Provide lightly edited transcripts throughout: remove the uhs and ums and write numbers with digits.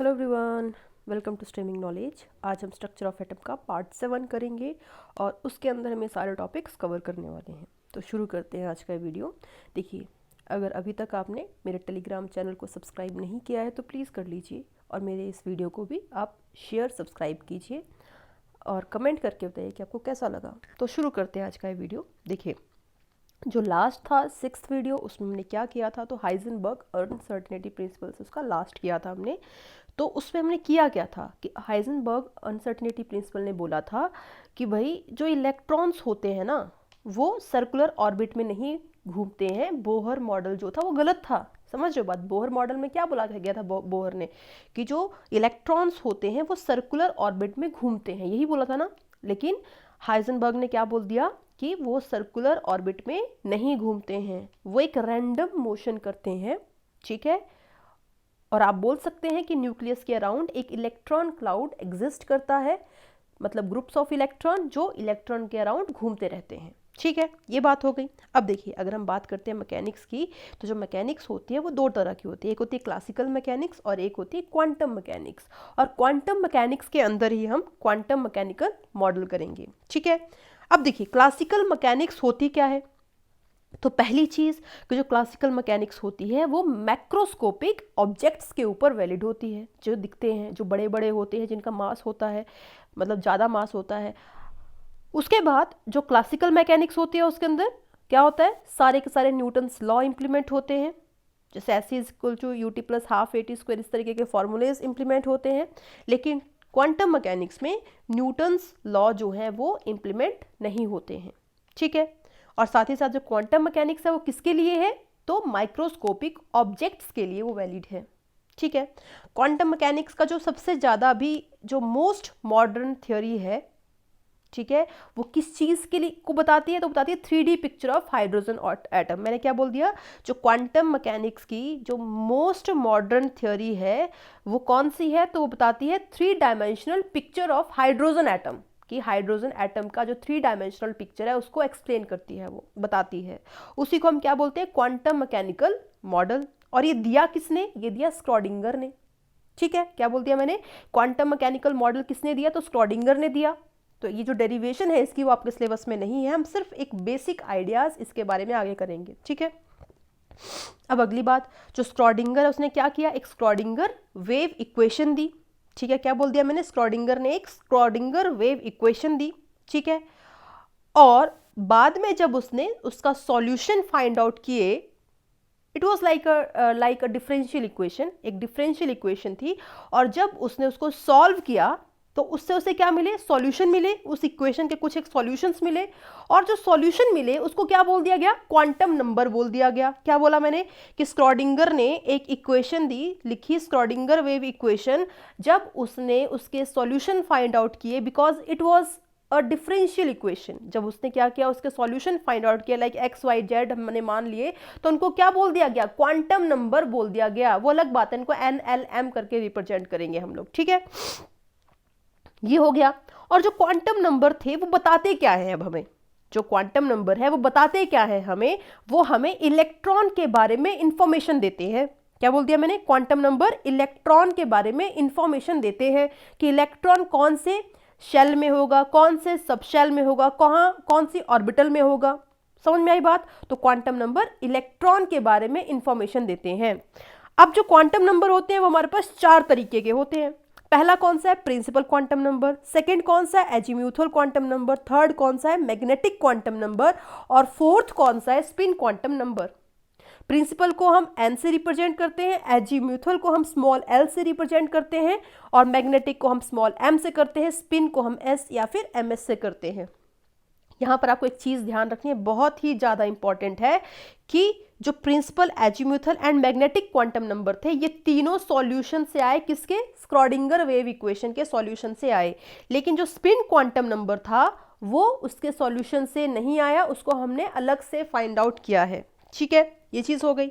Hello everyone, welcome to streaming knowledge. आज हम structure of atom का पार्ट 7 करेंगे और उसके अंदर हमें सारे टॉपिक्स कवर करने वाले हैं। तो शुरू करते हैं आज का वीडियो। देखिए, अगर अभी तक आपने मेरे टेलीग्राम चैनल को सब्सक्राइब नहीं किया है तो प्लीज़ कर लीजिए और मेरे इस वीडियो को भी आप शेयर सब्सक्राइब कीजिए और कमेंट करके बताइए कि आपको कैसा लगा। तो शुरू करते हैं आज का ये वीडियो। देखिए, जो लास्ट था 6th वीडियो, उसमें हमने क्या किया था, तो हाइजेनबर्ग अनसर्टेनिटी प्रिंसिपल से उसका लास्ट किया था हमने। तो उसमें हमने किया क्या था कि हाइजेनबर्ग अनसर्टेनिटी प्रिंसिपल ने बोला था कि भाई जो इलेक्ट्रॉन्स होते हैं ना वो सर्कुलर ऑर्बिट में नहीं घूमते हैं। बोहर मॉडल जो था वो गलत था। समझ रहे हो बात? बोहर मॉडल में क्या बोला गया था बोहर ने कि जो इलेक्ट्रॉन्स होते हैं वो सर्कुलर ऑर्बिट में घूमते हैं, यही बोला था ना। लेकिन हाइजेनबर्ग ने क्या बोल दिया कि वो सर्कुलर ऑर्बिट में नहीं घूमते हैं, वो एक रैंडम मोशन करते हैं। ठीक है, और आप बोल सकते हैं कि न्यूक्लियस के अराउंड एक इलेक्ट्रॉन क्लाउड एग्जिस्ट करता है, मतलब ग्रुप्स ऑफ इलेक्ट्रॉन जो इलेक्ट्रॉन के अराउंड घूमते रहते हैं। ठीक है, ये बात हो गई। अब देखिए, अगर हम बात करते हैं मैकेनिक्स की, तो जो मैकेनिक्स होती है वो दो तरह की होती है। एक होती है क्लासिकल मैकेनिक्स और एक होती है क्वांटम मैकेनिक्स। और क्वांटम मैकेनिक्स के अंदर ही हम क्वांटम मैकेनिकल मॉडल करेंगे। ठीक है, अब देखिए क्लासिकल मैकेनिक्स होती क्या है। तो पहली चीज़ कि जो क्लासिकल मैकेनिक्स होती है वो मैक्रोस्कोपिक ऑब्जेक्ट्स के ऊपर वैलिड होती है, जो दिखते हैं, जो बड़े बड़े होते हैं, जिनका मास होता है, मतलब ज़्यादा मास होता है। उसके बाद जो क्लासिकल मैकेनिक्स होती है उसके अंदर क्या होता है, सारे के सारे न्यूटन्स लॉ इंप्लीमेंट होते हैं, जैसे S is equal to u t plus half a t square, इस तरीके के फॉर्मूलेज इंप्लीमेंट होते हैं। लेकिन क्वांटम मैकेनिक्स में न्यूटन्स लॉ जो है वो इंप्लीमेंट नहीं होते हैं। ठीक है, और साथ ही साथ जो क्वांटम मैकेनिक्स है वो किसके लिए है, तो माइक्रोस्कोपिक ऑब्जेक्ट्स के लिए वो वैलिड है। ठीक है, क्वांटम मैकेनिक्स का जो सबसे ज़्यादा अभी जो मोस्ट मॉडर्न थ्योरी है, ठीक है, वो किस चीज़ के लिए को बताती है, तो बताती है 3D picture of hydrogen atom. मैंने क्या बोल दिया, जो क्वांटम मैकेनिक्स की जो मोस्ट मॉडर्न थ्योरी है वो कौन सी है, तो वो बताती है 3 dimensional picture of hydrogen atom, कि हाइड्रोजन एटम का जो 3 डायमेंशनल पिक्चर है उसको एक्सप्लेन करती है, वो बताती है। उसी को हम क्या बोलते हैं, क्वांटम मैकेनिकल मॉडल। और ये दिया किसने, ये दिया स्क्रॉडिंगर ने। ठीक है, क्या बोल दिया मैंने, क्वांटम मैकेनिकल मॉडल किसने दिया, तो स्क्रॉडिंगर ने दिया। तो ये जो डेरिवेशन है इसकी वो आपके सिलेबस में नहीं है, हम सिर्फ एक बेसिक आइडियाज इसके बारे में आगे करेंगे। ठीक है, अब अगली बात, जो स्क्रॉडिंगर है उसने क्या किया, एक स्क्रॉडिंगर वेव इक्वेशन दी। ठीक है, क्या बोल दिया मैंने, स्क्रॉडिंगर ने एक स्क्रॉडिंगर वेव इक्वेशन दी। ठीक है, और बाद में जब उसने उसका सॉल्यूशन फाइंड आउट किए, it was like a differential equation, एक डिफरेंशियल इक्वेशन थी। और जब उसने उसको सॉल्व किया तो उससे उसे क्या मिले, सॉल्यूशन मिले, उस इक्वेशन के कुछ एक सॉल्यूशंस मिले। और जो सॉल्यूशन मिले उसको क्या बोल दिया गया, क्वांटम नंबर बोल दिया गया। क्या बोला मैंने कि स्क्रॉडिंगर ने एक इक्वेशन दी, लिखी स्क्रॉडिंगर वेव इक्वेशन, जब उसने उसके सॉल्यूशन फाइंड आउट किए, because it was a differential equation. जब उसने क्या किया, उसके सॉल्यूशन फाइंड आउट किया, लाइक एक्स वाई जेड हमने मान लिए, तो उनको क्या बोल दिया गया, क्वांटम नंबर बोल दिया गया। वो अलग बात है, इनको NLM करके रिप्रेजेंट करेंगे हम लोग। ठीक है, ये हो गया। और जो क्वांटम नंबर थे वो बताते क्या है, अब हमें जो क्वांटम नंबर है वो बताते क्या है हमें, वो हमें इलेक्ट्रॉन के बारे में इंफॉर्मेशन देते हैं। क्या बोल दिया मैंने, क्वांटम नंबर इलेक्ट्रॉन के बारे में इंफॉर्मेशन देते हैं कि इलेक्ट्रॉन कौन से शेल में होगा, कौन से सब शेल में होगा, कहाँ कौन सी ऑर्बिटल में होगा। समझ में आई बात? तो क्वांटम नंबर इलेक्ट्रॉन के बारे में इंफॉर्मेशन देते हैं। अब जो क्वांटम नंबर होते हैं वो हमारे पास 4 तरीके के होते हैं। पहला कौन सा है, प्रिंसिपल क्वांटम नंबर। सेकंड कौन सा है, एजीम्यूथल क्वांटम नंबर। थर्ड कौन सा है, मैग्नेटिक क्वांटम नंबर। और फोर्थ कौन सा है, स्पिन क्वांटम नंबर। प्रिंसिपल को हम n से रिप्रेजेंट करते हैं, एजीम्यूथल को हम स्मॉल l से रिप्रेजेंट करते हैं, और मैग्नेटिक को हम स्मॉल m से करते हैं, स्पिन को हम s या फिर ms से करते हैं। यहाँ पर आपको एक चीज़ ध्यान रखनी है, बहुत ही ज़्यादा इंपॉर्टेंट है, कि जो principal, azimuthal and magnetic quantum number थे ये तीनों सॉल्यूशन से आए, किसके, स्क्रॉडिंगर वेव इक्वेशन के सॉल्यूशन से आए। लेकिन जो स्पिन क्वांटम नंबर था वो उसके सॉल्यूशन से नहीं आया, उसको हमने अलग से फाइंड आउट किया है। ठीक है, ये चीज़ हो गई।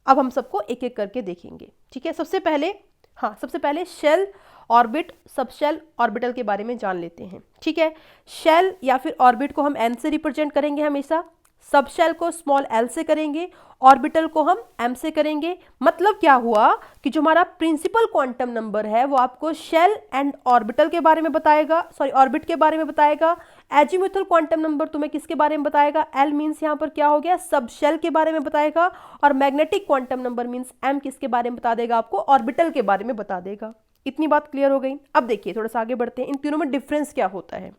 अब हम सबको एक एक करके देखेंगे। ठीक है, सबसे पहले शेल, ऑर्बिट, सबशेल, ऑर्बिटल के बारे में जान लेते हैं। ठीक है, शेल या फिर ऑर्बिट को हम n से रिप्रेजेंट करेंगे हमेशा, सब शेल को स्मॉल एल से करेंगे, ऑर्बिटल को हम एम से करेंगे। मतलब क्या हुआ कि जो हमारा प्रिंसिपल क्वांटम नंबर है वो आपको शेल एंड ऑर्बिटल के बारे में बताएगा, सॉरी ऑर्बिट के बारे में बताएगा। एजीमुथल क्वांटम नंबर तुम्हें किसके बारे में बताएगा, एल मीन्स यहाँ पर क्या हो गया, सब शेल के बारे में बताएगा। और magnetic quantum number means m किसके बारे में बता देगा, आपको ऑर्बिटल के बारे में बता देगा। इतनी बात क्लियर हो गई। अब देखिए थोड़ा सा आगे बढ़ते हैं, इन तीनों में डिफरेंस क्या होता है।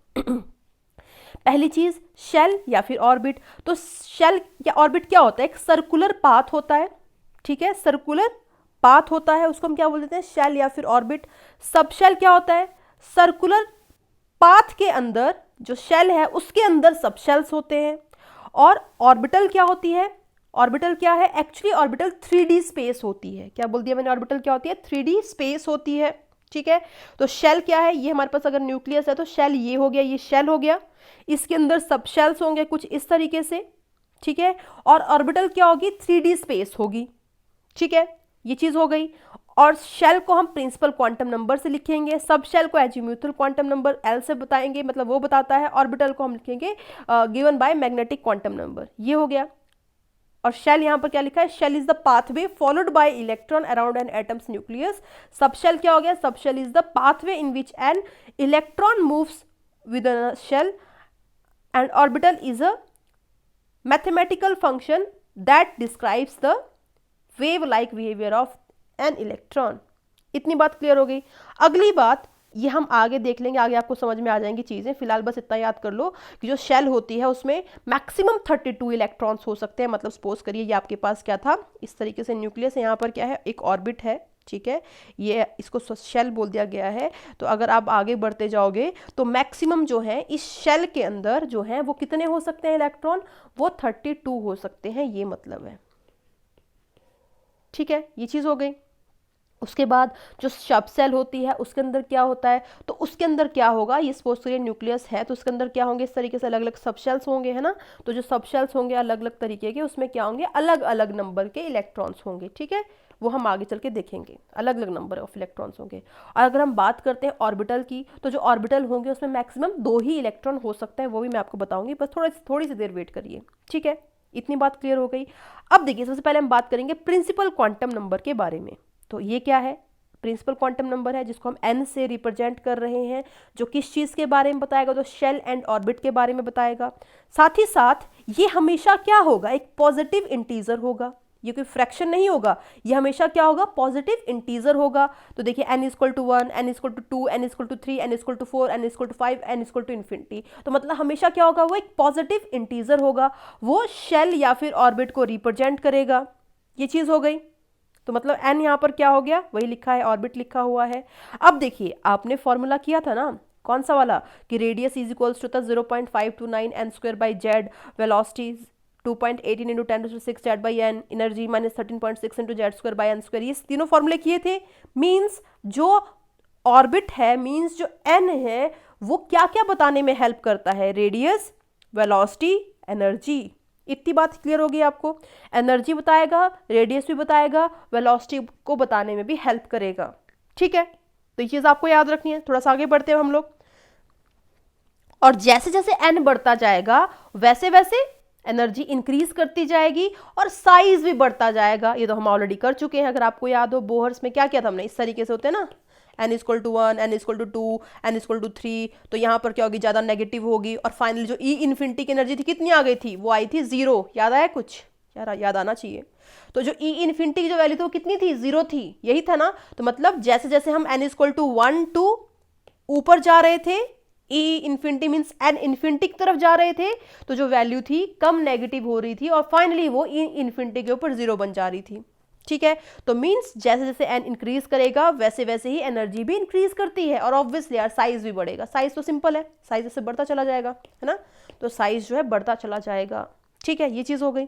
पहली चीज शेल या फिर ऑर्बिट। तो शेल या ऑर्बिट क्या होता है, एक सर्कुलर पाथ होता है, ठीक है, सर्कुलर पाथ होता है, उसको हम क्या बोल देते हैं, शेल या फिर ऑर्बिट। सब शेल क्या होता है, सर्कुलर पाथ के अंदर जो शेल है उसके अंदर सब शेल्स होते हैं। और ऑर्बिटल क्या होती है, ऑर्बिटल क्या है, एक्चुअली ऑर्बिटल 3D स्पेस होती है। क्या बोल दिया मैंने, ऑर्बिटल क्या होती है, 3D स्पेस होती है, ठीक है। तो शेल क्या है, ये हमारे पास अगर न्यूक्लियस है तो शेल ये हो गया, ये शेल हो गया, इसके अंदर सब शेल्स होंगे कुछ इस तरीके से, ठीक है। और ऑर्बिटल क्या होगी, 3D स्पेस होगी, ठीक है, ये चीज हो गई। और शेल को हम प्रिंसिपल क्वांटम नंबर से लिखेंगे, सब शेल को एजीम्यूथल क्वांटम नंबर एल से बताएंगे, मतलब वो बताता है। ऑर्बिटल को हम लिखेंगे given by magnetic quantum number, ये हो गया। और शेल यहां पर क्या लिखा है, shell is the pathway followed by electron around an atom's nucleus. Sub shell क्या हो गया, sub shell is the pathway in which an electron moves with a shell and orbital is a mathematical function that describes the wave like behavior of an electron। इतनी बात clear हो गई। अगली बात ये हम आगे देख लेंगे, आगे आपको समझ में आ जाएंगी चीजें, फिलहाल बस इतना याद कर लो कि जो शेल होती है उसमें मैक्सिमम 32 इलेक्ट्रॉन्स हो सकते हैं। मतलब सपोज करिए ये आपके पास क्या था, इस तरीके से न्यूक्लियस है, यहाँ पर क्या है, एक ऑर्बिट है, ठीक है, ये इसको शेल बोल दिया गया है। तो अगर आप आगे बढ़ते जाओगे तो मैक्सिमम जो है इस शेल के अंदर जो है वो कितने हो सकते हैं इलेक्ट्रॉन, वो 32 हो सकते हैं, ये मतलब है, ठीक है, ये चीज हो गई। उसके बाद जो सब सेल होती है उसके अंदर क्या होता है, तो उसके अंदर क्या होगा, ये सपोज करिए न्यूक्लियस है तो उसके अंदर क्या होंगे, इस तरीके से अलग अलग सब शेल्स होंगे, है ना। तो जो सब शेल्स होंगे अलग अलग तरीके के, उसमें क्या होंगे, अलग अलग नंबर के इलेक्ट्रॉन्स होंगे, ठीक है, वो हम आगे चल के देखेंगे, अलग अलग नंबर ऑफ इलेक्ट्रॉन्स होंगे। और अगर हम बात करते हैं ऑर्बिटल की, तो जो ऑर्बिटल होंगे उसमें मैक्सिमम 2 ही इलेक्ट्रॉन हो सकते हैं, वो भी मैं आपको बताऊंगी, बस थोड़ी सी देर वेट करिए, ठीक है। इतनी बात क्लियर हो गई। अब देखिए सबसे पहले हम बात करेंगे प्रिंसिपल क्वांटम नंबर के बारे में। तो ये क्या है, प्रिंसिपल क्वांटम नंबर है जिसको हम n से रिप्रेजेंट कर रहे हैं, जो किस चीज़ के बारे में बताएगा, तो शेल एंड ऑर्बिट के बारे में बताएगा। साथ ही साथ ये हमेशा क्या होगा, एक पॉजिटिव इंटीजर होगा, ये कोई फ्रैक्शन नहीं होगा, ये हमेशा क्या होगा, पॉजिटिव इंटीजर होगा। तो देखिए n equal to 1, n equal to 2, n equal to 3, n equal to 4, n equal to 5, n equal to infinity. तो मतलब हमेशा क्या होगा, वो एक पॉजिटिव इंटीजर होगा, वो शेल या फिर ऑर्बिट को रिप्रेजेंट करेगा, ये चीज़ हो गई। तो मतलब n यहाँ पर क्या हो गया, वही लिखा है, ऑर्बिट लिखा हुआ है। अब देखिए आपने फॉर्मूला किया था ना, कौन सा वाला, कि रेडियस इज इक्वल्स टू था 0.529 n square by Z, velocity 2.18 into 10⁶ Z by N, energy -13.6 into Z square by N square, ये तीनों फॉर्मूले किए थे। मीन्स जो ऑर्बिट है, मीन्स जो n है, वो क्या क्या बताने में हेल्प करता है, रेडियस, वेलोसिटी, एनर्जी। इतनी बात क्लियर होगी आपको, एनर्जी बताएगा, रेडियस भी बताएगा, वेलोसिटी को बताने में भी हेल्प करेगा, ठीक है। तो ये चीज़ आपको याद रखनी है। थोड़ा सा आगे बढ़ते हैं हम लोग, और जैसे जैसे n बढ़ता जाएगा वैसे वैसे एनर्जी इंक्रीज करती जाएगी और साइज भी बढ़ता जाएगा। ये तो हम ऑलरेडी कर चुके हैं, अगर आपको याद हो बोहर्स में क्या किया था हमने, इस तरीके से होते हैं ना, n equal to 1, n equal to 2, n equal to 3, तो यहाँ पर क्या होगी, ज़्यादा नेगेटिव होगी। और फाइनली जो ई इन्फिनिटी की एनर्जी थी कितनी आ गई थी, वो आई थी 0। याद आया कुछ, यार याद आना चाहिए। तो जो ई इन्फिनिटी की जो वैल्यू थी वो कितनी थी, 0 थी, यही था ना। तो मतलब जैसे जैसे हम n इक्वल टू 1 2 ऊपर जा रहे थे, ई इन्फिनिटी मीन्स n इन्फिनिटी की तरफ जा रहे थे, तो जो वैल्यू थी कम नेगेटिव हो रही थी और फाइनली वो ई इन्फिनिटी के ऊपर 0 बन जा रही थी, ठीक है। तो मीन्स जैसे जैसे n इंक्रीज करेगा वैसे वैसे ही एनर्जी भी इंक्रीज करती है, और ऑब्वियसली यार साइज भी बढ़ेगा। साइज तो सिंपल है, साइज जैसे बढ़ता चला जाएगा, है ना, तो साइज जो है बढ़ता चला जाएगा, ठीक है, ये चीज हो गई।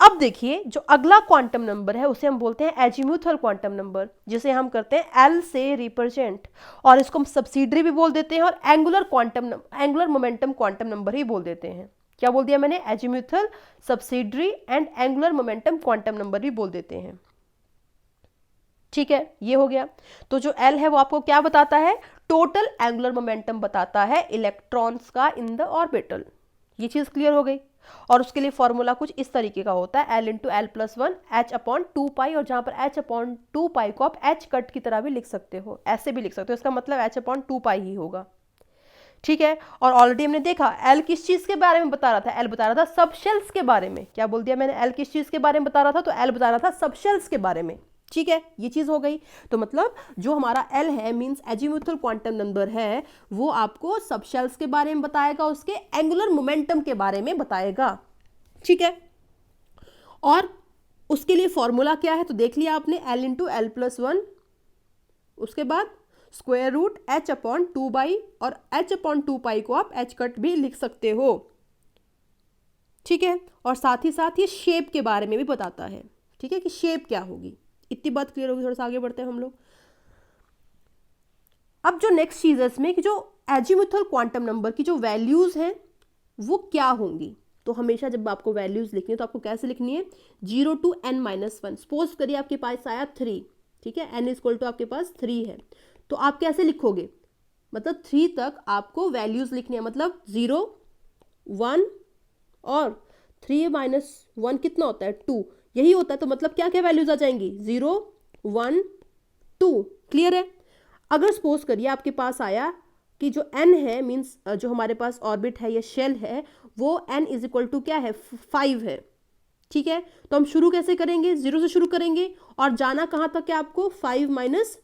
अब देखिए जो अगला क्वांटम नंबर है उसे हम बोलते हैं एजीम्यूथल क्वांटम नंबर, जिसे हम करते हैं एल से रिप्रेजेंट, और इसको हम सब्सिडरी भी बोल देते हैं और एंगुलर मोमेंटम क्वांटम नंबर ही बोल देते हैं। क्या बोल दिया मैंने, azimuthal, subsidiary and angular momentum quantum number भी बोल देते हैं, ठीक है, ये हो गया। तो जो L है वो आपको क्या बताता है, टोटल एंगुलर मोमेंटम बताता है इलेक्ट्रॉन्स का इन द ऑर्बिटल। ये चीज क्लियर हो गई। और उसके लिए फॉर्मूला कुछ इस तरीके का होता है, L into L plus one H upon 2 पाई, और जहाँ पर h अपॉन 2 पाई को आप h कट की तरह भी लिख सकते हो, ऐसे भी लिख सकते हो, इसका मतलब h अपॉन 2 पाई ही होगा। ठीक है, और ऑलरेडी हमने देखा L किस चीज के बारे में बता रहा था, L बता रहा था सबशेल्स के बारे में। क्या बोल दिया मैंने, L किस चीज के बारे में बता रहा था, तो L बता रहा था सबशेल्स के बारे में। ठीक है, ये चीज हो गई। तो मतलब जो हमारा L है मींस एजीमुथल क्वांटम नंबर है, वो आपको सबशेल्स के बारे में बताएगा, उसके एंगुलर मोमेंटम के बारे में बताएगा। ठीक है, और उसके लिए फॉर्मूला क्या है तो देख लिया आपने, L into L plus one, उसके बाद स्क्वायर रूट h अपॉन 2 पाई, और h अपॉन 2 पाई को आप h कट भी लिख सकते हो। ठीक है, और साथ ही साथ ये शेप के बारे में भी बताता है। ठीक है, कि शेप क्या होगी, इतनी बात क्लियर होगी। थोड़ा सा आगे बढ़ते हैं हम लोग। अब जो नेक्स्ट चीज है इसमें कि जो एजीमुथल क्वांटम नंबर की जो वैल्यूज हैं वो क्या होंगी। तो हमेशा जब आपको वैल्यूज लिखनी है तो आपको कैसे लिखनी है, 0 टू n-1। सपोज करिए आपके पास आया 3, ठीक है, n इक्वल टू आपके पास 3 है, तो आप कैसे लिखोगे, मतलब 3 तक आपको वैल्यूज लिखनी है, मतलब 0, 1 और 3 माइनस 1 कितना होता है, 2, यही होता है। तो मतलब क्या क्या वैल्यूज आ जाएंगी, 0, 1, 2। क्लियर है। अगर सपोज करिए आपके पास आया कि जो n है मींस जो हमारे पास ऑर्बिट है या शेल है, वो n इज इक्वल टू क्या है, 5 है। ठीक है, तो हम शुरू कैसे करेंगे, 0 से शुरू करेंगे, और जाना कहां तक है आपको, 5 माइनस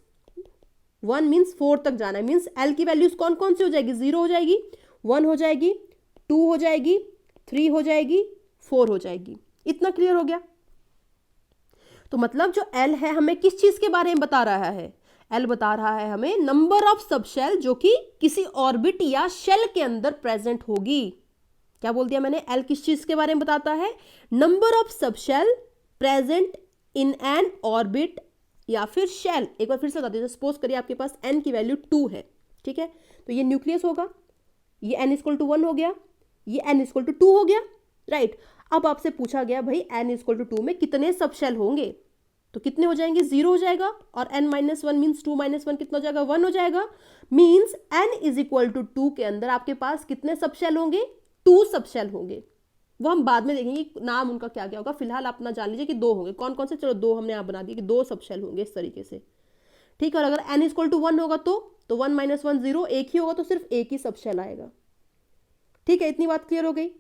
1 मीन्स 4 तक जाना है। मीन्स L की वैल्यूज कौन कौन सी हो जाएगी, 0 हो जाएगी, 1 हो जाएगी, 2 हो जाएगी, 3 हो जाएगी, 4 हो जाएगी। इतना क्लियर हो गया। तो मतलब जो L है हमें किस चीज के बारे में बता रहा है, L बता रहा है हमें नंबर ऑफ सबशेल जो कि किसी ऑर्बिट या शेल के अंदर प्रेजेंट होगी। क्या बोल दिया मैंने, L किस चीज के बारे में बताता है, number of subshell present in an orbit या फिर शेल। एक बार फिर से बता दीजिए, सपोज करिए आपके पास n की वैल्यू 2 है, ठीक है, तो ये न्यूक्लियस होगा, ये n इक्वल टू 1 हो गया, ये n इक्वल टू 2 हो गया, राइट। अब आपसे पूछा गया भाई n इक्वल टू 2 में कितने सबशेल होंगे, तो कितने हो जाएंगे, 0 हो जाएगा, और n माइनस 1 मीन्स 2 माइनस 1 कितना हो जाएगा, 1 हो जाएगा। Means n is equal to 2 के अंदर आपके पास कितने सबशेल होंगे, 2 सबशेल होंगे। वो हम बाद में देखेंगे नाम उनका क्या क्या होगा, फिलहाल आप ना जान लीजिए कि 2 होंगे। कौन कौन से, चलो 2 हमने यहाँ बना दिए कि 2 सबशेल होंगे इस तरीके से। ठीक है, और अगर n इक्वल टू 1 होगा तो 1 माइनस 1 0, एक ही होगा तो सिर्फ एक ही सबशेल आएगा। ठीक है, इतनी बात क्लियर हो गई।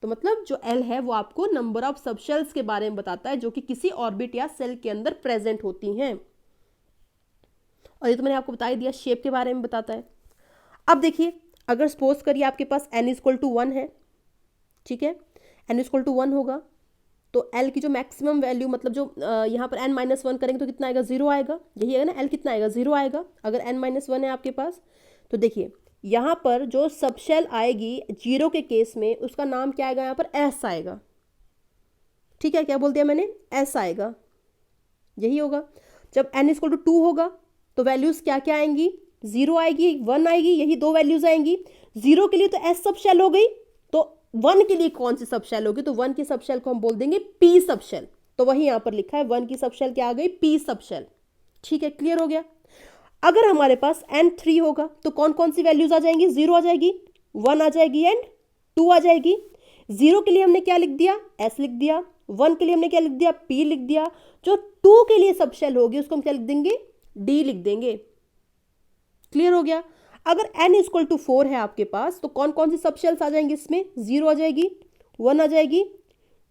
तो मतलब जो L है वो आपको नंबर ऑफ सबशेल्स के बारे में बताता है जो कि किसी ऑर्बिट या सेल के अंदर प्रेजेंट होती हैं। और ये तो मैंने आपको बता ही दिया, शेप के बारे में बताता है। अब देखिए, अगर सपोज करिए आपके पास n इक्वल टू 1 है, ठीक है, n इक्वल टू 1 होगा, तो L की जो मैक्सिमम वैल्यू, मतलब जो यहाँ पर n माइनस 1 करेंगे तो कितना आएगा, 0 आएगा, यही है ना, L कितना आएगा, 0 आएगा अगर n माइनस 1 है आपके पास। तो देखिए यहाँ पर जो सबशेल आएगी 0 के केस में, उसका नाम क्या आएगा, यहाँ पर S आएगा। ठीक है, क्या बोल दिया मैंने, S आएगा, यही होगा। जब n इक्वल टू 2 होगा तो वैल्यूज क्या क्या आएंगी, 0 आएगी, 1 आएगी, यही दो वैल्यूज आएंगी। 0 के लिए तो S सबशेल हो गई, तो 1 के लिए कौन सी सबशेल होगी, तो 1 की सबशेल को हम बोल देंगे P सबशेल। तो वही यहां पर लिखा है 1 की सबशेल क्या आ गई, P सबशेल। ठीक है, क्लियर हो गया। अगर हमारे पास n3 होगा तो कौन कौन सी वैल्यूज आ जाएंगी, 0 आ जाएगी, 1 आ जाएगी एंड 2 आ जाएगी। 0 के लिए हमने क्या लिख दिया, S लिख दिया, 1 के लिए हमने क्या लिख दिया, P लिख दिया। जो 2 के लिए सबशेल होगी उसको हम क्या लिख देंगे, D लिख देंगे। क्लियर हो गया। अगर n इक्वल टू 4 है आपके पास तो कौन कौन सी सबशेल्स आ जाएंगी इसमें, 0 आ जाएगी, 1 आ जाएगी,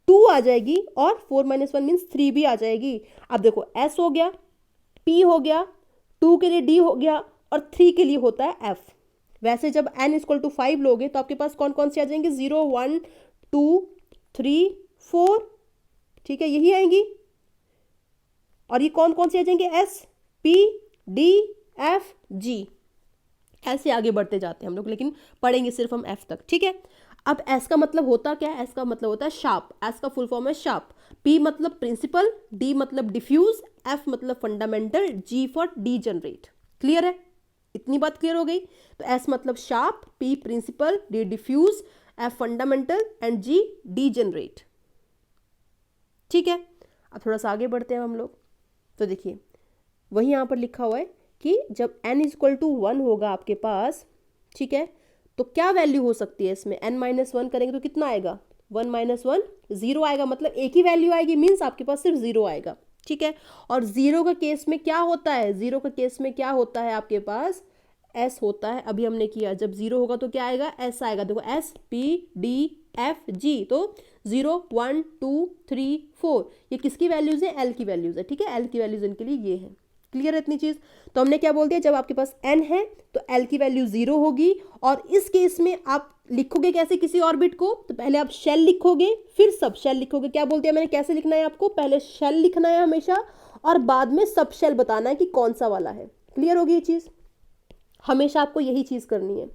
2 आ जाएगी, और 4 माइनस 1 मीन्स 3 भी आ जाएगी। अब देखो S हो गया, P हो गया, 2 के लिए D हो गया, और 3 के लिए होता है F। वैसे जब n इक्वल टू 5 लोगे तो आपके पास कौन कौन सी आ जाएंगे, 0, 1, 2, 3, 4, ठीक है, यही आएंगी। और ये कौन कौन सी आ जाएंगे, S, P, D, F, G। ऐसे आगे बढ़ते जाते हैं हम लोग, लेकिन पढ़ेंगे सिर्फ हम F तक। ठीक है, अब S का मतलब होता क्या है, S का मतलब होता है शार्प। S का फुल फॉर्म है शार्प। P मतलब प्रिंसिपल, D मतलब डिफ्यूज, F मतलब fundamental, G for degenerate. Clear है, इतनी बात क्लियर हो गई। तो S मतलब sharp, P principal, D diffuse, F fundamental and G degenerate. ठीक है, अब थोड़ा सा आगे बढ़ते हैं हम लोग। तो देखिए वही यहाँ पर लिखा हुआ है कि जब n इक्वल टू 1 होगा आपके पास, ठीक है, तो क्या वैल्यू हो सकती है इसमें, n माइनस 1 करेंगे तो कितना आएगा, 1 माइनस 1 0 आएगा, मतलब एक ही वैल्यू आएगी, मीन्स आपके पास सिर्फ 0 आएगा। ठीक है, और 0 का केस में क्या होता है, 0 का केस में क्या होता है, आपके पास S होता है। अभी हमने किया, जब 0 होगा तो क्या आएगा, S आएगा। देखो S P D F G, तो 0 1 2 3 4 ये किसकी वैल्यूज है, L की वैल्यूज है। ठीक है, L की वैल्यूज इनके लिए ये है। क्लियर है इतनी चीज। तो हमने क्या बोल दिया, जब आपके पास n है तो L की वैल्यू 0 होगी, और इस केस में आप लिखोगे कैसे किसी ऑर्बिट को, तो पहले आप शेल लिखोगे फिर सब शेल लिखोगे। क्या बोल दिया मैंने, कैसे लिखना है आपको, पहले शेल लिखना है हमेशा और बाद में सब शेल बताना है कि कौन सा वाला है। क्लियर होगी ये चीज, हमेशा आपको यही चीज करनी है।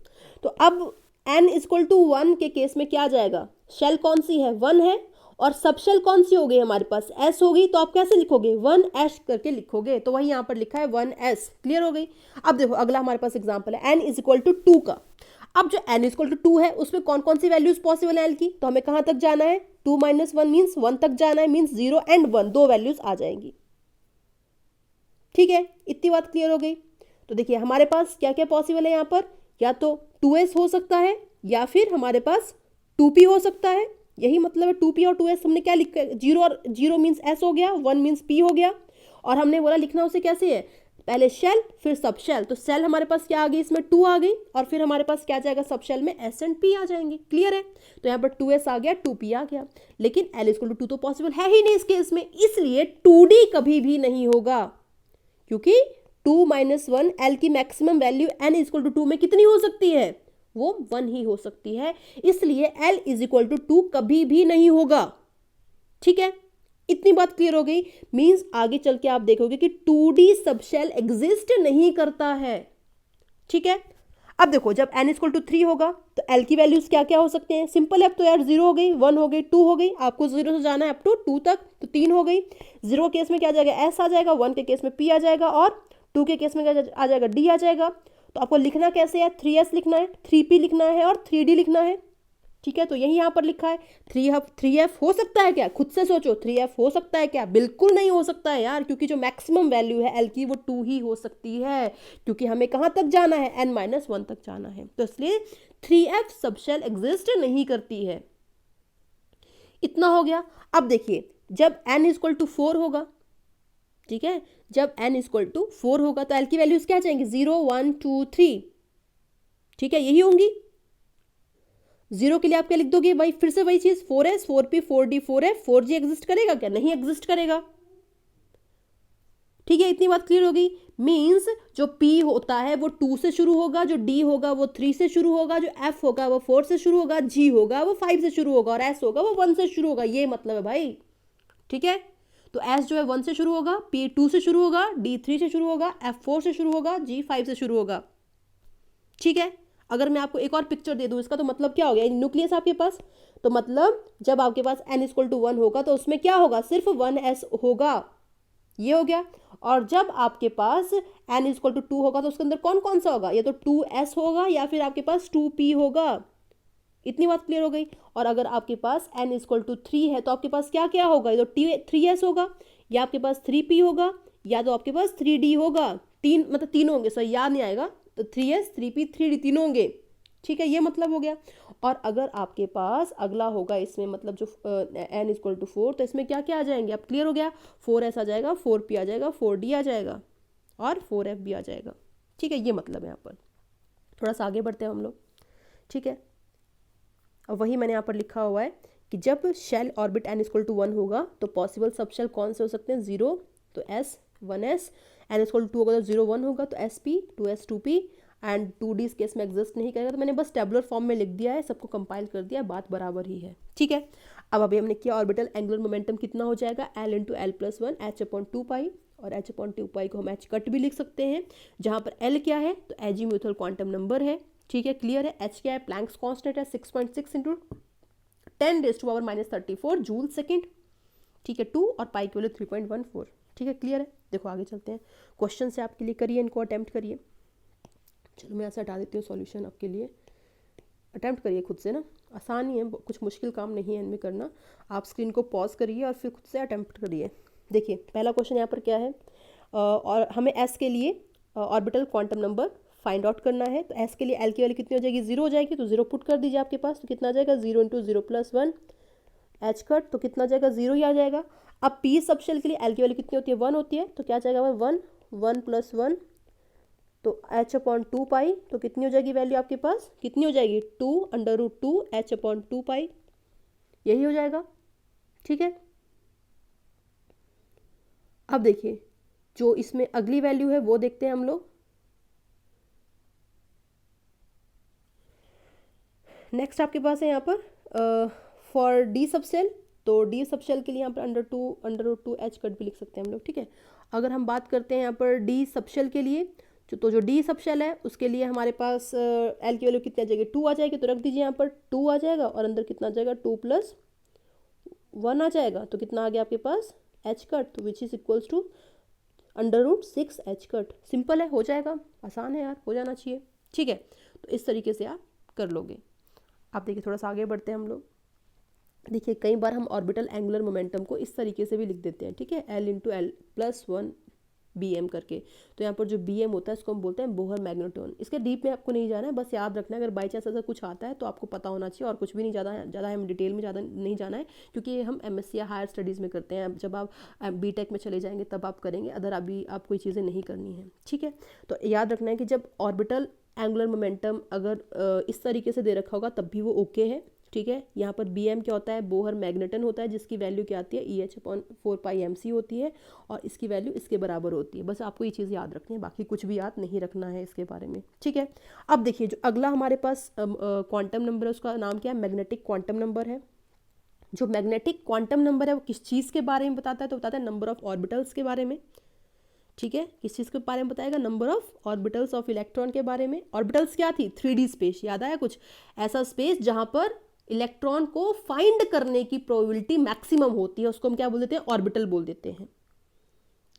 तो अब n इक्वल टू 1 के केस में क्या आ जाएगा, शेल कौन सी है, 1 है, और सब शेल कौन सी हो गई हमारे पास, S होगी। तो आप कैसे लिखोगे, 1S करके लिखोगे, तो वही यहाँ पर लिखा है 1S। क्लियर हो गई। अब देखो अगला हमारे पास एग्जांपल है n इज इक्वल टू 2 का। अब जो n इक्वल टू 2 है उसमें कौन कौन सी वैल्यूज पॉसिबल है l की, तो हमें कहाँ तक जाना है, 2 माइनस 1 मीन्स 1 तक जाना है, मीन्स 0 एंड 1 दो वैल्यूज आ जाएंगी। ठीक है, इतनी बात क्लियर हो गई। तो देखिए हमारे पास क्या क्या पॉसिबल है यहाँ पर, या तो 2s हो सकता है या फिर हमारे पास 2p हो सकता है। यही मतलब है 2p और 2s हमने क्या लिखा है, 0 और 0 मीन्स s हो गया, 1 मीन्स p हो गया, और हमने बोला लिखना उसे कैसे है, पहले शेल फिर सब शेल। तो शेल हमारे पास क्या आ गई, इसमें 2 आ गई, और फिर हमारे पास क्या जाएगा, सब शेल में s एंड p आ जाएंगे। क्लियर है, तो यहाँ पर 2s आ गया, 2p आ गया, लेकिन l इक्वल टू 2 तो पॉसिबल है ही नहीं इस केस में, इसलिए 2d कभी भी नहीं होगा, क्योंकि 2 माइनस 1 L की maximum value n equal to 2 में कितनी हो सकती है, वो 1 ही हो सकती है, इसलिए L इज इक्वल टू 2 कभी भी नहीं होगा। ठीक है, इतनी बात क्लियर हो गई। मींस आगे चल के आप देखोगे कि 2D सबशेल एग्जिस्ट नहीं करता है। ठीक है, अब देखो जब n इक्वल टू 3 होगा तो L की वैल्यूज क्या क्या हो सकते हैं, सिंपल है। अब तो यार 0 हो गई, 1 हो गई, 2 हो गई, आपको 0 से जाना है अप टू 2 तक, तो 3 हो गई। 0 केस में क्या आ जाएगा, S आ जाएगा, 1 के केस में P आ जाएगा, और 2 के केस में क्या आ जाएगा, D आ जाएगा। तो आपको लिखना कैसे है, 3S लिखना है, 3P लिखना है, और 3D लिखना है। ठीक है, तो यही यहाँ पर लिखा है। 3F हो सकता है क्या, खुद से सोचो, 3F हो सकता है क्या, बिल्कुल नहीं हो सकता है यार, क्योंकि जो मैक्सिमम वैल्यू है L की वो 2 ही हो सकती है, क्योंकि हमें कहाँ तक जाना है, n माइनस 1 तक जाना है, तो इसलिए 3F सबशेल एग्जिस्ट नहीं करती है। इतना हो गया। अब देखिए जब n इक्वल टू 4 होगा, ठीक है, जब n इक्वल टू 4 होगा तो L की वैल्यूज क्या जाएंगी, 0 1 2 3। ठीक है, यही होंगी। 0 के लिए आप क्या लिख दोगे, भाई फिर से वही चीज, 4S 4P 4D 4F 4G exist करेगा क्या, नहीं एग्जिस्ट करेगा। ठीक है, इतनी बात क्लियर हो गई। मीन्स जो P होता है वो 2 से शुरू होगा, जो D होगा वो 3 से शुरू होगा, जो F होगा वो 4 से शुरू होगा, G होगा वो 5 से शुरू होगा, और S होगा वो 1 से शुरू होगा, ये मतलब है भाई। ठीक है, तो S जो है 1 से शुरू होगा, P 2 से शुरू होगा, D 3 से शुरू होगा, F 4 से शुरू होगा, G 5 से शुरू होगा। ठीक है, अगर मैं आपको एक और पिक्चर दे दूं इसका, तो मतलब क्या हो गया, न्यूक्लियस आपके पास, तो मतलब जब आपके पास n इक्वल टू 1 होगा तो उसमें क्या होगा, सिर्फ 1s होगा, ये हो गया। और जब आपके पास n इक्वल टू 2 होगा तो उसके अंदर कौन कौन सा होगा, या तो 2s होगा या फिर आपके पास 2p होगा। इतनी बात क्लियर हो गई। और अगर आपके पास n इक्वल टू 3 है तो आपके पास क्या क्या होगा, या तो 3s होगा, या आपके पास 3p होगा, या तो आपके पास 3d होगा। तीन मतलब तीन होंगे, सही याद नहीं आएगा, तो 3s 3p 3d तीन होंगे। ठीक है, ये मतलब हो गया। और अगर आपके पास अगला होगा इसमें, मतलब जो n इक्वल टू 4, तो इसमें क्या क्या आ जाएंगे, अब क्लियर हो गया, 4s आ जाएगा, 4p आ जाएगा, 4d आ जाएगा, और 4f भी आ जाएगा। ठीक है, ये मतलब है यहाँ पर। थोड़ा सा आगे बढ़ते हैं हम लोग। ठीक है, और वही मैंने यहाँ पर लिखा हुआ है कि जब shell orbit n equal to 1 होगा तो पॉसिबल सब शेल कौन से हो सकते हैं, 0 तो S 1S, n equal to 2 होगा तो 0 1 होगा तो SP 2S 2P, and 2D इस केस में एग्जिस्ट नहीं करेगा। तो मैंने बस टेबुलर फॉर्म में लिख दिया है, सबको कंपाइल कर दिया, बात बराबर ही है। ठीक है, अब अभी हमने किया ऑर्बिटल एंगुलर मोमेंटम कितना हो जाएगा, L into L plus 1 H/2 और H/2 को हम H कट भी लिख सकते हैं, जहाँ पर L क्या है तो एजीम्यूथल क्वांटम नंबर है। ठीक है, क्लियर है। H क्या है, प्लैंक्स कांस्टेंट है, 6.6 इंटू 10⁻34 जूल सेकेंड। ठीक है, 2 और पाई की वैल्यू 3.14। ठीक है, क्लियर है। देखो आगे चलते हैं, क्वेश्चन से आपके लिए करिए, इनको अटेम्प्ट करिए। चलो मैं ऐसा हटा देती हूँ सॉल्यूशन आपके लिए, अटेम्प्ट करिए खुद से ना, आसान ही है, कुछ मुश्किल काम नहीं है इनमें करना। आप स्क्रीन को पॉज करिए और फिर खुद से अटेम्प्ट करिए। देखिए पहला क्वेश्चन यहाँ पर क्या है, और हमें एस के लिए orbital quantum number find out करना है। तो एस के लिए एल की वैल्यू कितनी हो जाएगी, 0 हो जाएगी, तो 0 पुट कर दीजिए आपके पास, तो कितना आ जाएगा, 0 इंटू 0 प्लस 1 एच कट, तो कितना जाएगा 0 ही आ जाएगा। अब पी सब शेल के लिए एल की वैल्यू कितनी होती है 1 होती है, तो क्या जाएगा 1 1 + 1 तो h/2 पाई, तो कितनी हो जाएगी वैल्यू आपके पास, कितनी हो जाएगी 2√2 h/2 पाई, यही हो जाएगा। ठीक है, अब देखिए जो इसमें अगली वैल्यू है वो देखते हैं हम लोग। नेक्स्ट आपके पास है यहाँ पर फॉर डी सब शेल, तो डी सब शेल के लिए यहाँ पर √2 h कट भी लिख सकते हैं हम लोग। ठीक है, अगर हम बात करते हैं यहाँ पर डी सब शेल के लिए, तो जो डी सब शेल है उसके लिए हमारे पास एल की वैल्यू कितनी आ जाएगी 2 आ जाएगी, तो रख दीजिए यहाँ पर 2 आ जाएगा और अंदर कितना आ जाएगा 2 + 1 आ जाएगा, तो कितना आ गया आपके पास h कट, तो which is equals to √6 h cut. Simple है, हो जाएगा, आसान है यार, हो जाना चाहिए। ठीक है, तो इस तरीके से आप कर लोगे। आप देखिए थोड़ा सा आगे बढ़ते हैं हम लोग। देखिए कई बार हम ऑर्बिटल एंगुलर मोमेंटम को इस तरीके से भी लिख देते हैं। ठीक है, L × L + 1 BM करके, तो यहाँ पर जो BM होता है इसको हम बोलते हैं बोहर मैग्नेटोन। इसके डीप में आपको नहीं जाना है, बस याद रखना है अगर बाई चांस ऐसा कुछ आता है तो आपको पता होना चाहिए, और कुछ भी नहीं, ज़्यादा हम डिटेल में ज़्यादा नहीं जाना है, क्योंकि हम MSc या हायर स्टडीज़ में करते हैं। जब आप BTech में चले जाएंगे तब आप करेंगे, अदर अभी आप कोई चीज़ें नहीं करनी है। ठीक है, तो याद रखना है कि जब ऑर्बिटल एंगुलर मोमेंटम अगर इस तरीके से दे रखा होगा तब भी वो ओके है। ठीक है, यहाँ पर BM क्या होता है, बोहर मैग्नेटन होता है, जिसकी वैल्यू क्या आती है EH/4πmc होती है, और इसकी वैल्यू इसके बराबर होती है। बस आपको ये चीज़ याद रखनी है, बाकी कुछ भी याद नहीं रखना है इसके बारे में। ठीक है, अब देखिए जो अगला हमारे पास क्वांटम नंबर है उसका नाम क्या है, मैग्नेटिक क्वांटम नंबर है। जो मैग्नेटिक क्वांटम नंबर है वो किस चीज़ के बारे में बताता है, तो बताता है नंबर ऑफ ऑर्बिटल्स के बारे में। ठीक है, किस चीज़ के बारे में बताएगा, number of orbitals of electron के बारे में। ऑर्बिटल्स क्या थी, 3D स्पेस, याद आया कुछ, ऐसा स्पेस जहाँ पर इलेक्ट्रॉन को फाइंड करने की प्रोबेबिलिटी मैक्सिमम होती है, उसको हम क्या बोल देते हैं, ऑर्बिटल बोल देते हैं।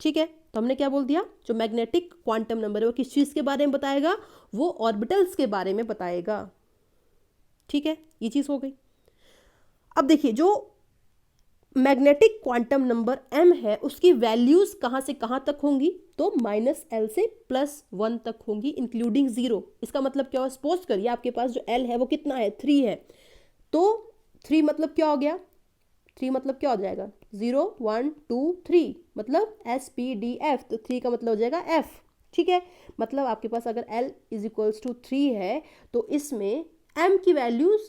ठीक है, तो हमने क्या बोल दिया, जो मैग्नेटिक क्वांटम नंबर है वो किस चीज़ के बारे में बताएगा, वो ऑर्बिटल्स के बारे में बताएगा। ठीक है, ये चीज़ हो गई। अब देखिए जो मैग्नेटिक क्वांटम नंबर m है उसकी वैल्यूज कहाँ से कहाँ तक होंगी, तो -L से +1 तक होंगी, इंक्लूडिंग 0। इसका मतलब क्या हो, सपोज करिए आपके पास जो L है वो कितना है 3 है, तो 3 मतलब क्या हो गया, 3 मतलब क्या हो जाएगा 0 1 2 3 मतलब SPDF, तो 3 का मतलब हो जाएगा F। ठीक है, मतलब आपके पास अगर L = 3 है तो इसमें m की वैल्यूज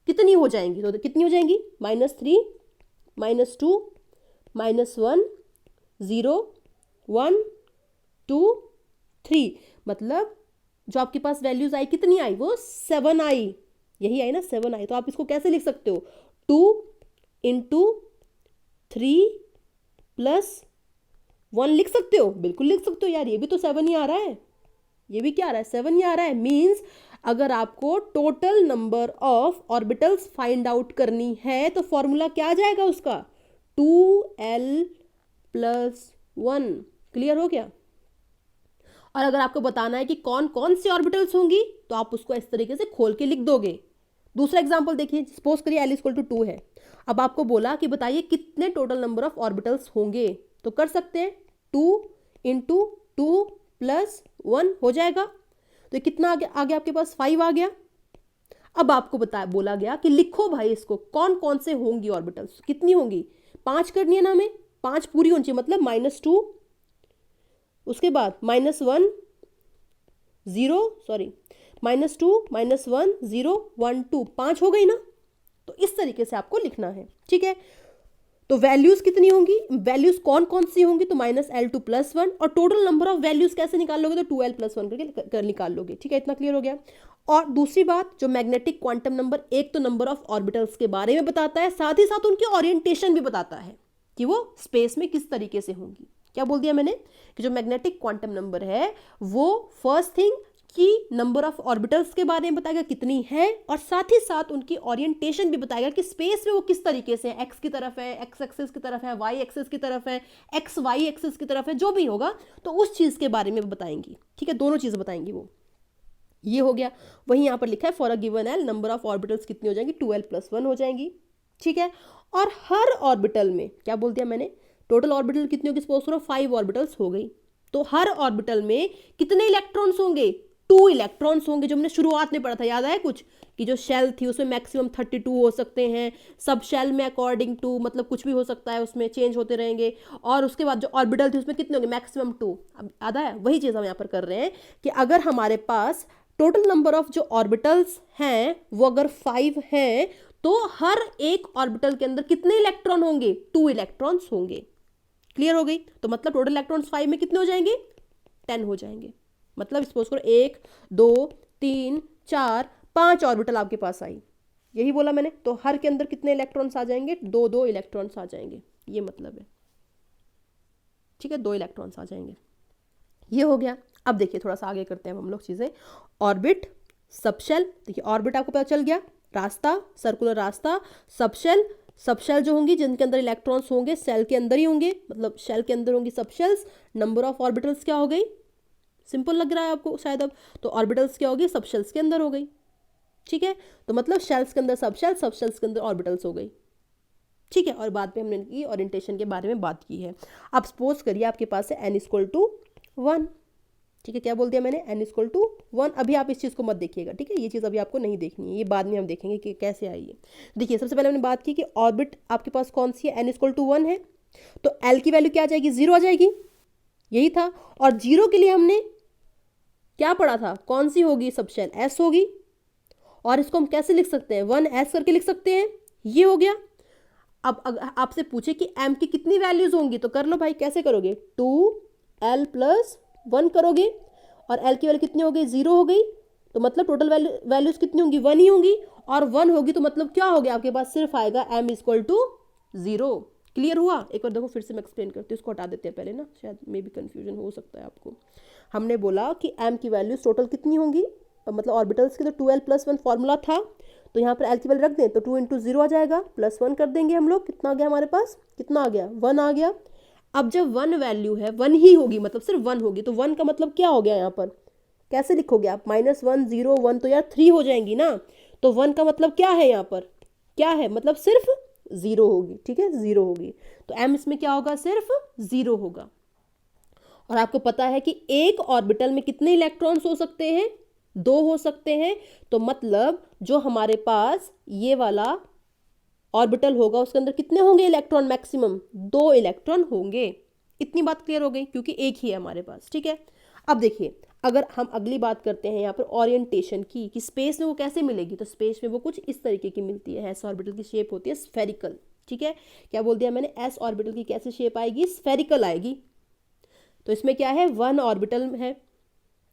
कितनी हो जाएंगी, तो कितनी हो जाएंगी -3 -2 -1 0 1 2 3, मतलब जो आपके पास वैल्यूज आई कितनी आई, वो 7 आई, यही आई ना 7 आई। तो आप इसको कैसे लिख सकते हो, 2 × 3 + 1 लिख सकते हो, बिल्कुल लिख सकते हो यार, ये भी तो 7 ही आ रहा है, ये भी क्या आ रहा है 7 ही आ रहा है। मीन्स अगर आपको total number of orbitals find out करनी है तो फॉर्मूला क्या आ जाएगा उसका, 2L + 1। क्लियर हो गया। और अगर आपको बताना है कि कौन कौन से ऑर्बिटल्स होंगी तो आप उसको इस तरीके से खोल के लिख दोगे। दूसरा एग्जांपल देखिए, सपोज करिए L = 2 है, अब आपको बोला कि बताइए कितने टोटल नंबर ऑफ ऑर्बिटल्स होंगे, तो कर सकते हैं 2 × 2 + 1 हो जाएगा, तो कितना आ गया आपके पास 5 आ गया। अब आपको बोला गया कि लिखो भाई इसको कौन कौन से होंगी ऑर्बिटल्स, कितनी होंगी, 5 करनी है ना हमें, 5 पूरी होनी चाहिए, मतलब -2, उसके बाद -1 0 सॉरी -2 -1 0 1 2, 5 हो गई ना, तो इस तरीके से आपको लिखना है। ठीक है, तो वैल्यूज कितनी होंगी, वैल्यूज कौन कौन सी होंगी, तो -L2 + 1, और टोटल नंबर ऑफ वैल्यूज कैसे निकाल लोगे, तो 2L + 1 करके निकाल लोगे। ठीक है, इतना क्लियर हो गया। और दूसरी बात, जो मैग्नेटिक क्वांटम नंबर एक तो नंबर ऑफ ऑर्बिटल्स के बारे में बताता है, साथ ही साथ उनकी ओरिएंटेशन भी बताता है कि वो स्पेस में किस तरीके से होंगी। क्या बोल दिया मैंने, कि जो मैग्नेटिक क्वांटम नंबर है वो फर्स्ट थिंग कि नंबर ऑफ ऑर्बिटल्स के बारे में बताएगा कितनी है, और साथ ही साथ उनकी ओरिएंटेशन भी बताएगा कि स्पेस में वो किस तरीके से, एक्स की तरफ है, एक्स एक्सिस की तरफ है, वाई एक्सिस की तरफ है, एक्स वाई एक्सिस की तरफ है, जो भी होगा तो उस चीज़ के बारे में बताएंगी। ठीक है, दोनों चीज़ बताएंगी वो, ये हो गया। वहीं यहाँ पर लिखा है for a given L number of orbitals कितनी हो जाएंगी, 2L + 1 हो जाएंगी। ठीक है, और हर ऑर्बिटल में क्या बोल दिया मैंने, टोटल ऑर्बिटल कितनी होगी, सपोज करो 5 ऑर्बिटल्स हो गई, तो हर ऑर्बिटल में कितने इलेक्ट्रॉन्स होंगे, 2 इलेक्ट्रॉन्स होंगे, जो हमने शुरुआत में पढ़ा था, याद आया कुछ, कि जो शेल थी उसमें मैक्सिमम 32 हो सकते हैं, सब शेल में अकॉर्डिंग टू मतलब कुछ भी हो सकता है, उसमें चेंज होते रहेंगे, और उसके बाद जो ऑर्बिटल थी उसमें कितने होंगे, मैक्सिमम 2। अब याद आया, वही चीज़ हम यहाँ पर कर रहे हैं कि अगर हमारे पास टोटल नंबर ऑफ जो ऑर्बिटल्स हैं वो अगर 5 हैं तो हर एक ऑर्बिटल के अंदर कितने इलेक्ट्रॉन होंगे, 2 इलेक्ट्रॉन्स होंगे। क्लियर हो गई? तो मतलब टोटल इलेक्ट्रॉन्स 5 में कितने हो जाएंगे, 10 हो जाएंगे। मतलब सपोज करो 1 2 3 4 5 ऑर्बिटल आपके पास आई, यही बोला मैंने, तो हर के अंदर कितने इलेक्ट्रॉन्स आ जाएंगे, 2 इलेक्ट्रॉन्स आ जाएंगे, ये मतलब है। ठीक है, 2 इलेक्ट्रॉन्स आ जाएंगे, ये हो गया। अब देखिए थोड़ा सा आगे करते हैं हम लोग चीज़ें। ऑर्बिट, सबशेल, देखिए ऑर्बिट आपको पता चल गया, रास्ता, सर्कुलर रास्ता, सबशेल, सबशेल जो होंगी जिनके अंदर इलेक्ट्रॉन्स होंगे सेल के अंदर ही होंगे, मतलब शेल के अंदर होंगी सबशेल्स। नंबर ऑफ ऑर्बिटल्स क्या हो गई, सिंपल लग रहा है आपको शायद अब, तो ऑर्बिटल्स क्या होगी, सबशेल्स के अंदर हो गई। ठीक है, तो मतलब शेल्स के अंदर सबशेल, सबशेल्स के अंदर ऑर्बिटल्स हो गई। ठीक है, और बाद में हमने इनकी ओरिएंटेशन के बारे में बात की है। अब सपोज करिए आपके पास है n=1। ठीक है, क्या बोल दिया मैंने, n=1। अभी आप इस चीज़ को मत देखिएगा, ठीक है, ये चीज़ अभी आपको नहीं देखनी है, ये बाद में हम देखेंगे कि कैसे आई है। देखिए सबसे पहले हमने बात की कि ऑर्बिट आपके पास कौन सी है, n=1 है, तो l की वैल्यू क्या आ जाएगी, 0 आ जाएगी, यही था। और 0 के लिए हमने क्या पढ़ा था, कौन सी होगी, सबशेल s होगी, और इसको हम कैसे लिख सकते हैं, 1s करके लिख सकते हैं, ये हो गया। अब आपसे पूछे कि m की कितनी वैल्यूज होंगी, तो कर लो भाई, कैसे करोगे, 2l+1 करोगे, और l की वैल्यू कितनी हो गई, 0 हो गई, तो मतलब टोटल वैल्यूज कितनी होंगी, 1 ही होंगी, और 1 होगी तो मतलब क्या हो गया आपके पास, सिर्फ आएगा m=0। क्लियर हुआ? एक बार देखो फिर से मैं एक्सप्लेन करती हूँ, इसको हटा देते हैं पहले ना, शायद मे भी कन्फ्यूजन हो सकता है आपको। हमने बोला कि m की वैल्यूज टोटल कितनी होंगी, मतलब ऑर्बिटल्स की, तो 2l+1 फॉर्मूला था, तो यहाँ पर l की वैल्यू रख दें तो 2 × 0 आ जाएगा, +1 कर देंगे हम लोग, कितना आ गया हमारे पास, कितना आ गया, 1 आ गया। अब जब 1 वैल्यू है, 1 ही होगी, मतलब सिर्फ 1 होगी, तो 1 का मतलब क्या हो गया यहाँ पर, कैसे लिखोगे आप, -1 0 1 तो यार 3 हो जाएंगी ना, तो 1 का मतलब क्या है यहाँ पर, क्या है, मतलब सिर्फ 0 होगी। ठीक है, 0 होगी, तो m इसमें क्या होगा, सिर्फ 0 होगा। और आपको पता है कि एक ऑर्बिटल में कितने इलेक्ट्रॉन्स हो सकते हैं, 2 हो सकते हैं, तो मतलब जो हमारे पास ये वाला ऑर्बिटल होगा उसके अंदर कितने होंगे इलेक्ट्रॉन, मैक्सिमम 2 इलेक्ट्रॉन होंगे। इतनी बात क्लियर हो गई, क्योंकि एक ही है हमारे पास। ठीक है, अब देखिए अगर हम अगली बात करते हैं यहाँ पर ओरिएंटेशन की, कि स्पेस में वो कैसे मिलेगी, तो स्पेस में वो कुछ इस तरीके की मिलती है, एस ऑर्बिटल की शेप होती है स्फेरिकल। ठीक है, क्या बोल दिया मैंने, एस ऑर्बिटल की कैसे शेप आएगी, स्फेरिकल आएगी। तो इसमें क्या है, 1 ऑर्बिटल है,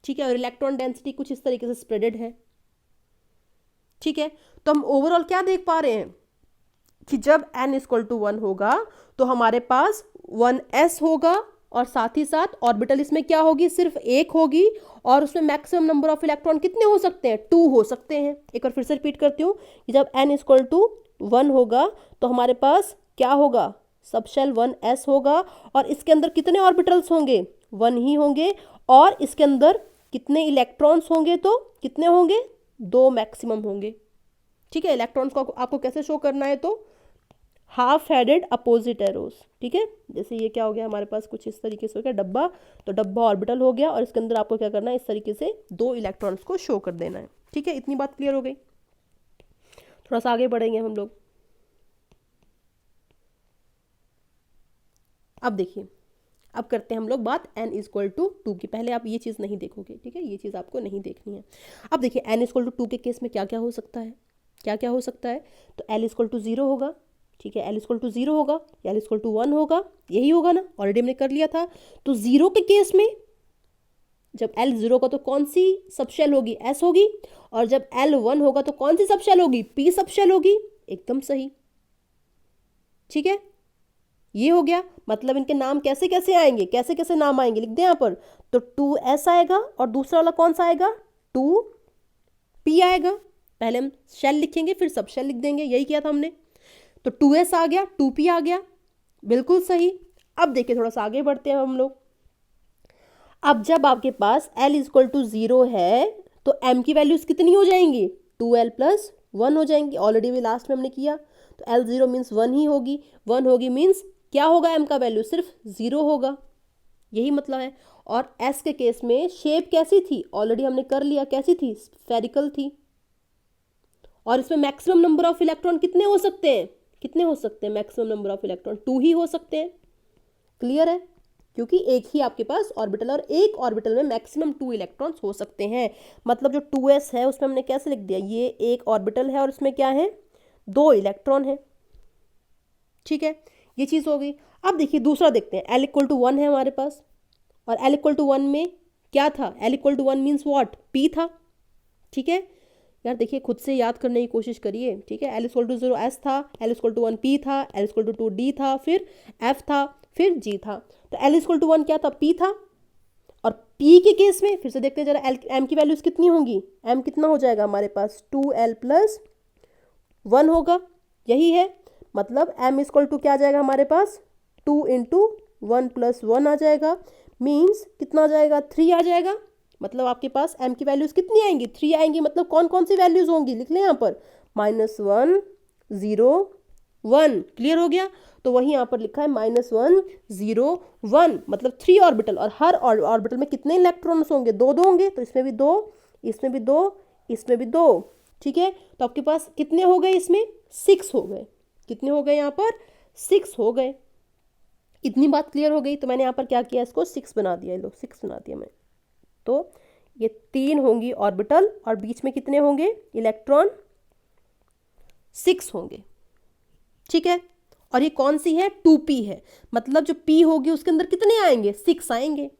ठीक है, और इलेक्ट्रॉन डेंसिटी कुछ इस तरीके से स्प्रेडेड है। ठीक है, तो हम ओवरऑल क्या देख पा रहे हैं कि जब n=1 होगा तो हमारे पास 1s होगा, और साथ ही साथ ऑर्बिटल इसमें क्या होगी, सिर्फ एक होगी, और उसमें मैक्सिमम नंबर ऑफ इलेक्ट्रॉन कितने हो सकते हैं, 2 हो सकते हैं। एक बार फिर से रिपीट करती हूँ कि जब n=1 होगा तो हमारे पास क्या होगा, सबशेल 1s होगा, और इसके अंदर कितने ऑर्बिटल्स होंगे, 1 ही होंगे, और इसके अंदर कितने इलेक्ट्रॉन्स होंगे, तो कितने होंगे, 2 मैक्सिमम होंगे। ठीक है, इलेक्ट्रॉन्स को आपको कैसे शो करना है, तो हाफ हेडेड अपोजिट एरोस। ठीक है, जैसे ये क्या हो गया हमारे पास, कुछ इस तरीके से हो गया डब्बा, तो डब्बा ऑर्बिटल हो गया, और इसके अंदर आपको क्या करना है, इस तरीके से 2 इलेक्ट्रॉन्स को शो कर देना है। ठीक है, इतनी बात क्लियर हो गई। थोड़ा सा आगे बढ़ेंगे हम लोग। अब देखिए, अब करते हैं हम लोग बात n=2 की। पहले आप ये चीज़ नहीं देखोगे, ठीक है, ये चीज़ आपको नहीं देखनी है। अब देखिए n=2 के केस में क्या क्या हो सकता है, क्या क्या हो सकता है, तो l=0 होगा। ठीक है, l=0 होगा, l=1 होगा, यही होगा ना, ऑलरेडी हमने कर लिया था। तो 0 के केस में जब l 0 होगा तो कौन सी सबशेल होगी, s होगी, और जब l 1 होगा तो कौन सी सबशेल होगी, p सबशेल होगी। एकदम सही। ठीक है, ये हो गया। मतलब इनके नाम कैसे कैसे आएंगे, कैसे कैसे नाम आएंगे, लिख दें यहाँ पर, तो 2s आएगा, और दूसरा वाला कौन सा आएगा, 2p आएगा। पहले हम शेल लिखेंगे फिर सब शेल लिख देंगे, यही किया था हमने। तो 2s आ गया, 2p आ गया, बिल्कुल सही। अब देखिए थोड़ा सा आगे बढ़ते हैं हम लोग। अब जब आपके पास l=0 है तो m की वैल्यूज कितनी हो जाएंगी, 2l+1 हो जाएंगी। ऑलरेडी भी लास्ट में हमने किया, तो l0 मीन्स 1 ही होगी, 1 होगी मीन्स क्या होगा, m का वैल्यू सिर्फ 0 होगा। यही मतलब है। और एस के केस में शेप कैसी थी, ऑलरेडी हमने कर लिया, कैसी थी, स्फेरिकल थी। और इसमें मैक्सिमम नंबर ऑफ इलेक्ट्रॉन कितने हो सकते हैं, कितने हो सकते हैं, मैक्सिमम नंबर ऑफ इलेक्ट्रॉन 2 ही हो सकते हैं। क्लियर है, क्योंकि एक ही आपके पास ऑर्बिटल और एक ऑर्बिटल में मैक्सिमम 2 इलेक्ट्रॉन्स हो सकते हैं। मतलब जो 2s है उसमें हमने कैसे लिख दिया, ये एक ऑर्बिटल है और इसमें क्या है, 2 इलेक्ट्रॉन है। ठीक है, ये चीज़ हो गई। अब देखिए दूसरा देखते हैं, L इक्वल टू 1 है हमारे पास, और L इक्वल टू 1 में क्या था, L equal to 1 means what, P था। ठीक है यार, देखिए खुद से याद करने की कोशिश करिए। ठीक है, L इक्वल टू 0 S था, L इक्वल टू 1 P था, L इक्वल टू 2 D था, फिर F था, फिर G था। तो L इक्वल टू 1 क्या था, P था। और P के केस में फिर से देखते हैं जरा, M की वैल्यूज कितनी होंगी, M कितना हो जाएगा हमारे पास, 2L प्लस 1 होगा, यही है। मतलब M इक्वल टू क्या आ जाएगा हमारे पास, 2 इंटू 1 प्लस 1 आ जाएगा, मीन्स कितना आ जाएगा, 3 आ जाएगा। मतलब आपके पास M की वैल्यूज कितनी आएंगी, 3 आएंगी। मतलब कौन कौन सी वैल्यूज होंगी, लिख लें यहाँ पर, -1 0 1। क्लियर हो गया, तो वही यहाँ पर लिखा है -1 0 1, मतलब 3 ऑर्बिटल, और हर ऑर्बिटल में कितने इलेक्ट्रॉन्स होंगे, 2 होंगे। तो इसमें भी 2, इसमें भी 2, इसमें भी 2। ठीक है, तो आपके पास कितने हो गए, इसमें 6 हो गए। कितने हो गए यहाँ पर, 6 हो गए। इतनी बात क्लियर हो गई। तो मैंने यहाँ पर क्या किया, इसको 6 बना दिया, लो 6 बना दिया मैं। तो ये 3 होंगी ऑर्बिटल और बीच में कितने होंगे इलेक्ट्रॉन, 6 होंगे। ठीक है, और ये कौन सी है, 2p है। मतलब जो p होगी उसके अंदर कितने आएंगे, 6 आएंगे।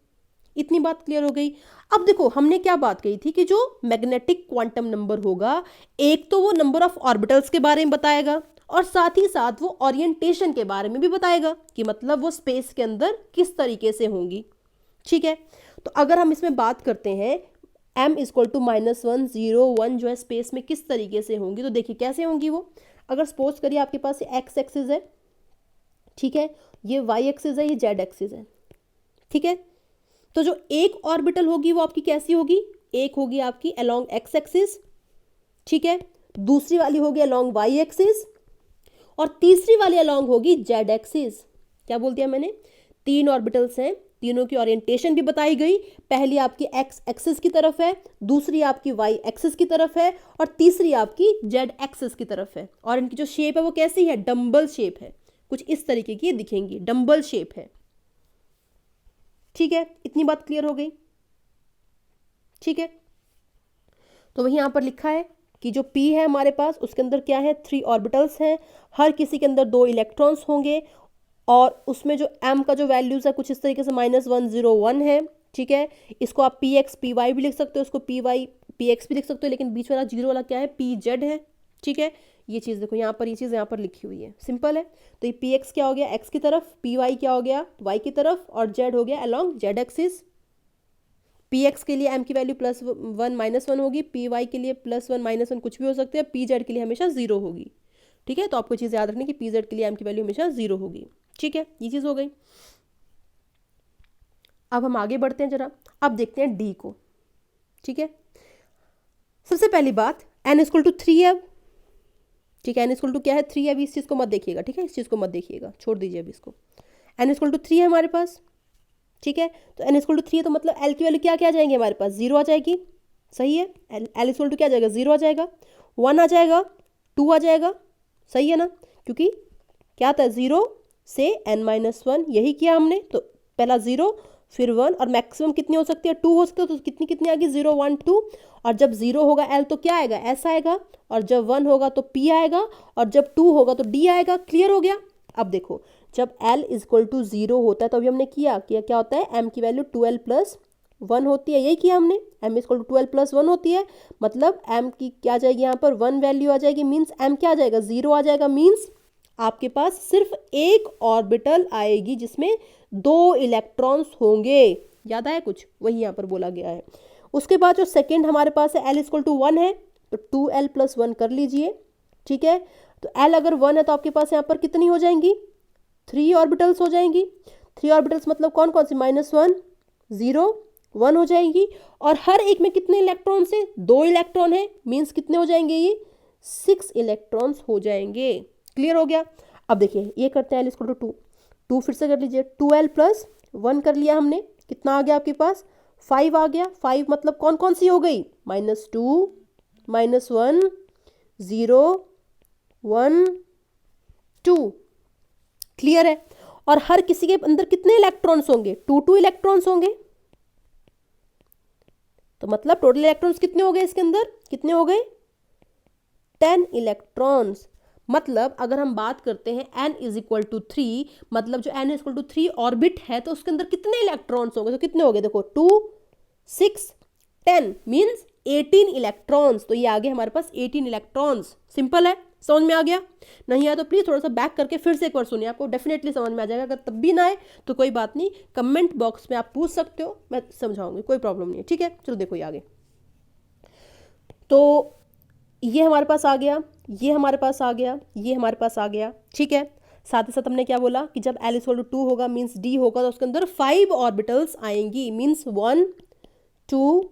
इतनी बात क्लियर हो गई। अब देखो हमने क्या बात कही थी कि जो मैग्नेटिक क्वांटम नंबर होगा, एक तो वो नंबर ऑफ ऑर्बिटल्स के बारे में बताएगा और साथ ही साथ वो ओरिएंटेशन के बारे में भी बताएगा कि मतलब वो स्पेस के अंदर किस तरीके से होंगी। ठीक है, तो अगर हम इसमें बात करते हैं m इक्वल टू -1 0 1 जो है स्पेस में किस तरीके से होंगी, तो देखिए कैसे होंगी वो। अगर सपोज करिए आपके पास ये x एक्सिस है, ठीक है, ये y एक्सिस है, ये z एक्सिस है। ठीक है, तो जो एक ऑर्बिटल होगी वो आपकी कैसी होगी, एक होगी आपकी अलोंग x एक्सिस, ठीक है, दूसरी वाली होगी अलोंग y एक्सिस, और तीसरी वाली अलोंग होगी z एक्सिस। क्या बोल दिया मैंने, 3 ऑर्बिटल्स हैं, तीनों की ओरिएंटेशन भी बताई गई। पहली आपकी x एक्सिस की तरफ है, दूसरी आपकी y एक्सिस की तरफ है, और तीसरी आपकी z एक्सिस की तरफ है। और इनकी जो शेप है वो कैसी है, डम्बल शेप है, कुछ इस तरीके की दिखेंगी, डम्बल शेप है। ठीक है, इतनी बात क्लियर हो गई। ठीक है, तो वही यहां पर लिखा है कि जो p है हमारे पास उसके अंदर क्या है, 3 ऑर्बिटल्स हैं, हर किसी के अंदर 2 इलेक्ट्रॉन्स होंगे, और उसमें जो m का जो वैल्यूज है कुछ इस तरीके से -1 0 1 है। ठीक है, इसको आप px py भी लिख सकते हो, इसको py px भी लिख सकते हो, लेकिन बीच वाला जीरो वाला क्या है, pz है। ठीक है, ये चीज़ देखो यहाँ पर, ये चीज़ यहाँ पर लिखी हुई है, सिंपल है। तो ये px क्या हो गया x की तरफ, py क्या हो गया y की तरफ, और z हो गया अलोंग z एक्सिस। px के लिए m की वैल्यू +1 -1 होगी, py के लिए +1 -1 कुछ भी हो सकते हैं, pz के लिए हमेशा 0 होगी। ठीक है, तो आपको चीज़ याद रखनी कि pz के लिए m की वैल्यू हमेशा 0 होगी। ठीक है, ये चीज़ हो गई। अब हम आगे बढ़ते हैं जरा, अब देखते हैं d को। ठीक है, सबसे पहली बात n इक्वल टू 3 है। ठीक है, n इक्वल टू क्या है, 3 है। अभी इस चीज़ को मत देखिएगा, ठीक है, इस चीज़ को मत देखिएगा, छोड़ दीजिए अभी इसको। n इक्वल टू 3 है हमारे पास। ठीक है, तो n इक्वल टू 3 है, तो मतलब l की वैल्यू क्या क्या आ जाएंगे हमारे पास, 0 आ जाएगी। सही है, l इक्वल टू क्या आ जाएगा, 0 आ जाएगा, 1 आ जाएगा, 2 आ जाएगा। सही है ना, क्योंकि क्या था, 0 से n-1 यही किया हमने। तो पहला 0 फिर 1, और मैक्सिमम कितनी हो सकती है, 2 हो सकती है। तो कितनी कितनी आएगी, 0 1 2, और जब 0 होगा l तो क्या आएगा, s आएगा, और जब 1 होगा तो p आएगा, और जब 2 होगा तो d आएगा। क्लियर हो गया। अब देखो जब l इक्वल टू 0 होता है तो अभी हमने किया क्या होता है, m की वैल्यू 12 प्लस 1 होती है, यही किया हमने, m इक्वल टू 12 प्लस 1 होती है। मतलब m की क्या आ जाएगी, यहाँ पर 1 वैल्यू आ जाएगी, मीन्स m क्या आ जाएगा, 0 आ जाएगा। मीन्स आपके पास सिर्फ एक ऑर्बिटल आएगी जिसमें 2 इलेक्ट्रॉन्स होंगे। याद आया कुछ, वही यहाँ पर बोला गया है। उसके बाद जो सेकेंड हमारे पास है l इक्वल टू 1 है, तो 2l प्लस 1 कर लीजिए। ठीक है, तो l अगर 1 है तो आपके पास यहाँ पर कितनी हो जाएंगी, 3 ऑर्बिटल्स हो जाएंगी। 3 ऑर्बिटल्स मतलब कौन कौन सी, -1 0 1 हो जाएंगी, और हर एक में कितने इलेक्ट्रॉन से, 2 इलेक्ट्रॉन है, मीन्स कितने हो जाएंगे, ये 6 इलेक्ट्रॉन्स हो जाएंगे। क्लियर हो गया। अब देखिए ये करते हैं l इक्वल टू 2, 2 फिर से कर लीजिए, 2l प्लस 1 कर लिया हमने, कितना आ गया आपके पास 5 आ गया। 5 मतलब कौन कौन सी हो गई, -2, -1, 0, 1, 2। क्लियर है। और हर किसी के अंदर कितने इलेक्ट्रॉन्स होंगे, 2 इलेक्ट्रॉन्स होंगे। तो मतलब टोटल इलेक्ट्रॉन्स कितने हो गए इसके अंदर, कितने हो गए 10 इलेक्ट्रॉन्स। मतलब अगर हम बात करते हैं n = 3, मतलब जो n = 3 ऑर्बिट है तो उसके अंदर कितने इलेक्ट्रॉन्स होंगे, तो कितने हो गए देखो 2, 6, 10 मीन्स 18 इलेक्ट्रॉन्स। तो ये आ गए हमारे पास 18 इलेक्ट्रॉन्स। सिंपल है, समझ में आ गया। नहीं आया तो प्लीज थोड़ा सा बैक करके फिर से एक बार सुनिए, आपको डेफिनेटली समझ में आ जाएगा। अगर तब भी ना आए तो कोई बात नहीं, कमेंट बॉक्स में आप पूछ सकते हो, मैं समझाऊंगी, कोई प्रॉब्लम नहीं है। ठीक है, चलो देखो ये आगे। तो ये हमारे पास आ गया, ये हमारे पास आ गया, ये हमारे पास आ गया। ठीक है, साथ ही साथ हमने क्या बोला कि जब L = 2 होगा मीन्स D होगा तो उसके अंदर 5 ऑर्बिटल्स आएंगी, मीन्स 1, 2,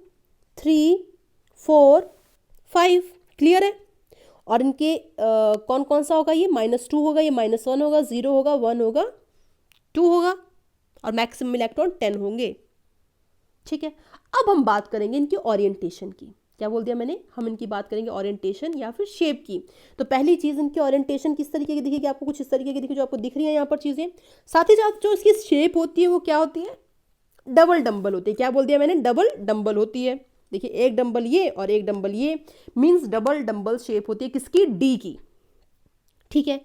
3, 4, 5। क्लियर है। और इनके कौन कौन सा होगा, ये -2 होगा, ये -1 होगा, 0 होगा, 1 होगा, 2 होगा, और मैक्सिमम इलेक्ट्रॉन 10 होंगे। ठीक है, अब हम बात करेंगे इनकी ओरिएंटेशन की। क्या बोल दिया मैंने, हम इनकी बात करेंगे ओरिएंटेशन या फिर शेप की। तो पहली चीज इनकी ओरिएंटेशन किस तरीके की दिखेगी आपको, कुछ इस तरीके की दिखेगी जो आपको दिख रही है यहाँ पर चीजें। साथ ही साथ जो इसकी शेप होती है वो क्या होती है, डबल डंबल होती है। क्या बोल दिया मैंने, डबल डंबल होती है। देखिए एक डंबल ये और एक डंबल ये, मीन्स डबल डंबल शेप होती है किसकी, डी की। ठीक है,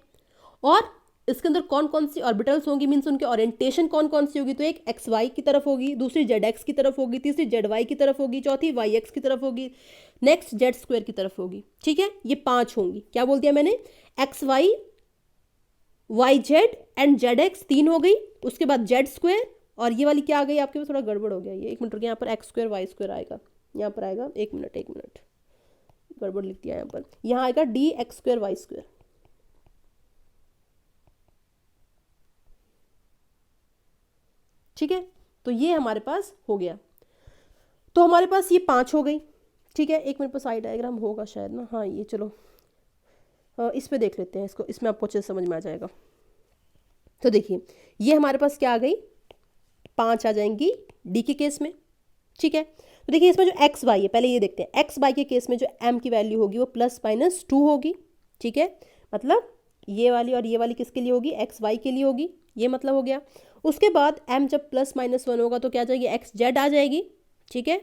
और इसके अंदर कौन कौन सी ऑर्बिटल्स होंगी, मीन्स उनके ओरिएंटेशन कौन कौन सी होगी, तो एक एक्स वाई की तरफ होगी, दूसरी जेड एक्स की तरफ होगी, तीसरी जेड वाई की तरफ होगी, चौथी वाई एक्स की तरफ होगी, नेक्स्ट जेड स्क्वायर की तरफ होगी। ठीक है, ये 5 होंगी। क्या बोल दिया मैंने, x y, y z and z x 3 हो गई, उसके बाद जेड स्क्वायर, और ये वाली क्या आ गई आपके पास, थोड़ा गड़बड़ हो गया ये, 1 मिनट रुकिए, यहाँ पर एक्स स्क्वायर वाई स्क्वायर आएगा, यहाँ पर आएगा, 1 मिनट गड़बड़ लिख दिया यहाँ पर, यहाँ आएगा d x square y square. ठीक है, तो ये हमारे पास हो गया। तो हमारे पास ये 5 हो गई। ठीक है, 1 मिनट पर साइड डायग्राम होगा शायद ना, हाँ ये चलो इस पे देख लेते हैं इसको, इसमें आपको अच्छे से समझ में आ जाएगा। तो देखिए ये हमारे पास क्या आ गई, 5 आ जाएंगी डी के केस में। ठीक है, तो देखिए इसमें जो एक्स वाई है, पहले ये देखते हैं, एक्स वाई के केस में जो एम की वैल्यू होगी वो ±2 होगी। ठीक है, मतलब ये वाली और ये वाली किसके लिए होगी, एक्स वाई के लिए होगी, ये मतलब हो गया। उसके बाद एम जब +-1 होगा तो क्या आ जाएगी, एक्स जेड आ जाएगी। ठीक है,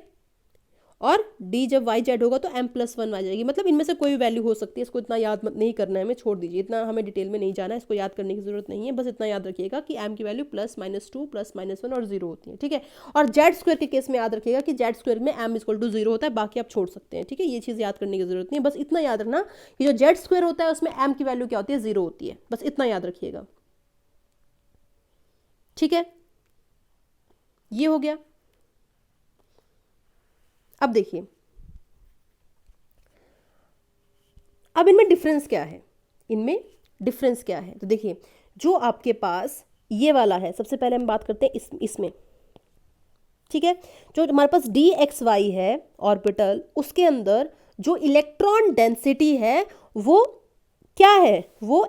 और डी जब वाई जेड होगा तो m+1 आ जाएगी। मतलब इनमें से कोई भी वैल्यू हो सकती है, इसको इतना याद मत नहीं करना है, हमें छोड़ दीजिए, इतना हमें डिटेल में नहीं जाना है, इसको याद करने की जरूरत नहीं है। बस इतना याद रखिएगा कि m की वैल्यू +-2 +-1 और 0 होती है। ठीक है, और जेड स्क्वायर के केस में याद रखिएगा कि जेड स्क्वायर में m = 0 होता है, बाकी आप छोड़ सकते हैं। ठीक है, ये चीज़ याद करने की जरूरत नहीं है, बस इतना याद रखना कि जो जेड स्क्वायर होता है उसमें m की वैल्यू क्या होती है, 0 होती है, बस इतना याद रखिएगा। ठीक है, ये हो गया। अब देखिए अब इनमें डिफरेंस क्या है, इनमें डिफरेंस क्या है, तो देखिए जो आपके पास ये वाला है, सबसे पहले हम बात करते हैं इसमें। ठीक है, जो हमारे पास डी एक्स वाई है ऑर्बिटल, उसके अंदर जो इलेक्ट्रॉन डेंसिटी है वो क्या है, वो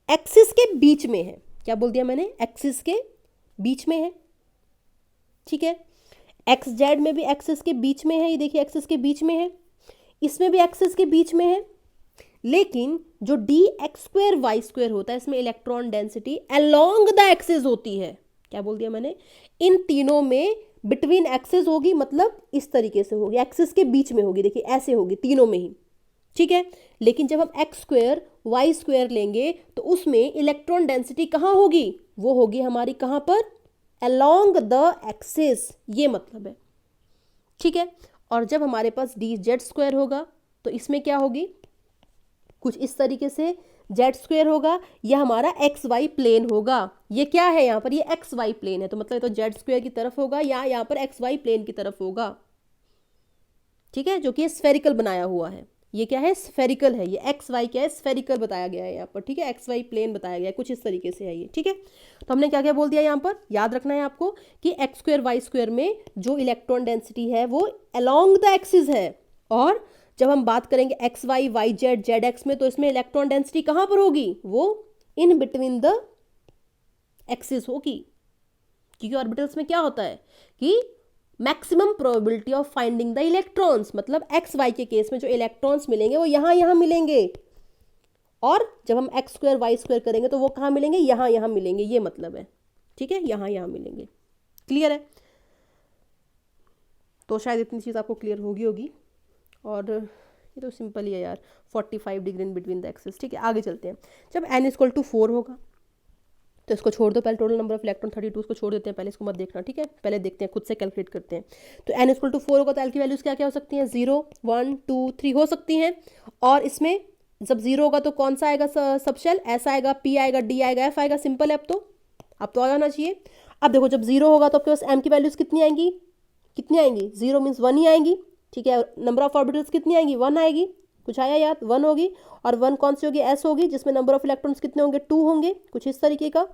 एक्सिस के बीच में है। क्या बोल दिया मैंने, एक्सिस के बीच में है। ठीक है, एक्स जेड में भी एक्सिस के बीच में है, ये देखिए एक्सिस के बीच में है, इसमें भी एक्सिस के बीच में है। लेकिन जो d x square y square होता है इसमें electron density along the axis होती है। क्या बोल दिया मैंने, इन तीनों में बिटवीन एक्सिस होगी, मतलब इस तरीके से होगी, एक्सिस के बीच में होगी, देखिए ऐसे होगी तीनों में ही। ठीक है, लेकिन जब हम एक्स स्क्वायर वाई स्क्वायर लेंगे तो उसमें इलेक्ट्रॉन डेंसिटी कहाँ होगी, वो होगी हमारी कहाँ पर, अलोंग द एक्सिस, ये मतलब है। ठीक है, और जब हमारे पास डी जेड स्क्वायर होगा तो इसमें क्या होगी, कुछ इस तरीके से जेड स्क्वायर होगा, यह हमारा एक्स वाई प्लेन होगा। ये क्या है यहाँ पर, ये एक्स वाई प्लेन है, तो मतलब तो जेड स्क्वायर की तरफ होगा या यहाँ पर एक्स वाई प्लेन की तरफ होगा। ठीक है, जो कि स्फेरिकल बनाया हुआ है, ये क्या है, स्फेरिकल है, ये एक्स वाई क्या है, स्फेरिकल बताया गया है यहाँ पर। ठीक है, एक्स वाई प्लेन बताया गया है, कुछ इस तरीके से है ये। ठीक है, तो हमने क्या क्या बोल दिया यहाँ पर, याद रखना है आपको कि एक्स स्क्वायर वाई स्क्वायर में जो इलेक्ट्रॉन डेंसिटी है वो अलोंग द एक्सिस है, और जब हम बात करेंगे x y y z z x में तो इसमें इलेक्ट्रॉन डेंसिटी कहाँ पर होगी, वो इन बिटवीन द एक्सिस होगी, क्योंकि ऑर्बिटल्स में क्या होता है कि maximum probability of finding the electrons, मतलब एक्स वाई के केस में जो इलेक्ट्रॉन्स मिलेंगे वो यहाँ मिलेंगे, और जब हम एक्स स्क्वायर वाई स्क्वायर करेंगे तो वो कहाँ मिलेंगे, यहाँ मिलेंगे, ये मतलब है, ठीक है, यहाँ मिलेंगे। क्लियर है? तो शायद इतनी चीज़ आपको क्लियर होगी। और ये तो सिंपल ही है यार, 45 degree in between the axis. ठीक है, आगे चलते हैं। जब n = 4 होगा तो इसको छोड़ दो, पहले टोटल नंबर ऑफ इलेक्ट्रॉन 32, इसको छोड़ देते हैं, पहले इसको मत देखना, ठीक है, पहले देखते हैं, खुद से कैलकुलेट करते हैं। तो n = 4 होगा तो l की वैल्यूज़ क्या क्या हो सकती हैं, 0 1 2 3 हो सकती हैं। और इसमें जब 0 होगा तो कौन सा आएगा सब शेल, S आएगा, P आएगा, D आएगा, F आएगा। सिंपल है, अब तो आ जाना चाहिए। अब देखो जब 0 होगा तो आपके पास m की वैल्यूज़ कितनी आएंगी, 0 मीन्स 1 ही आएंगी, ठीक है। नंबर ऑफ ऑर्बिटल्स कितनी आएंगी, 1 आएगी, कुछ आया याद, 1 होगी। और 1 कौन सी होगी, S होगी, जिसमें नंबर ऑफ इलेक्ट्रॉन्स कितने होंगे, 2 होंगे, कुछ इस तरीके का।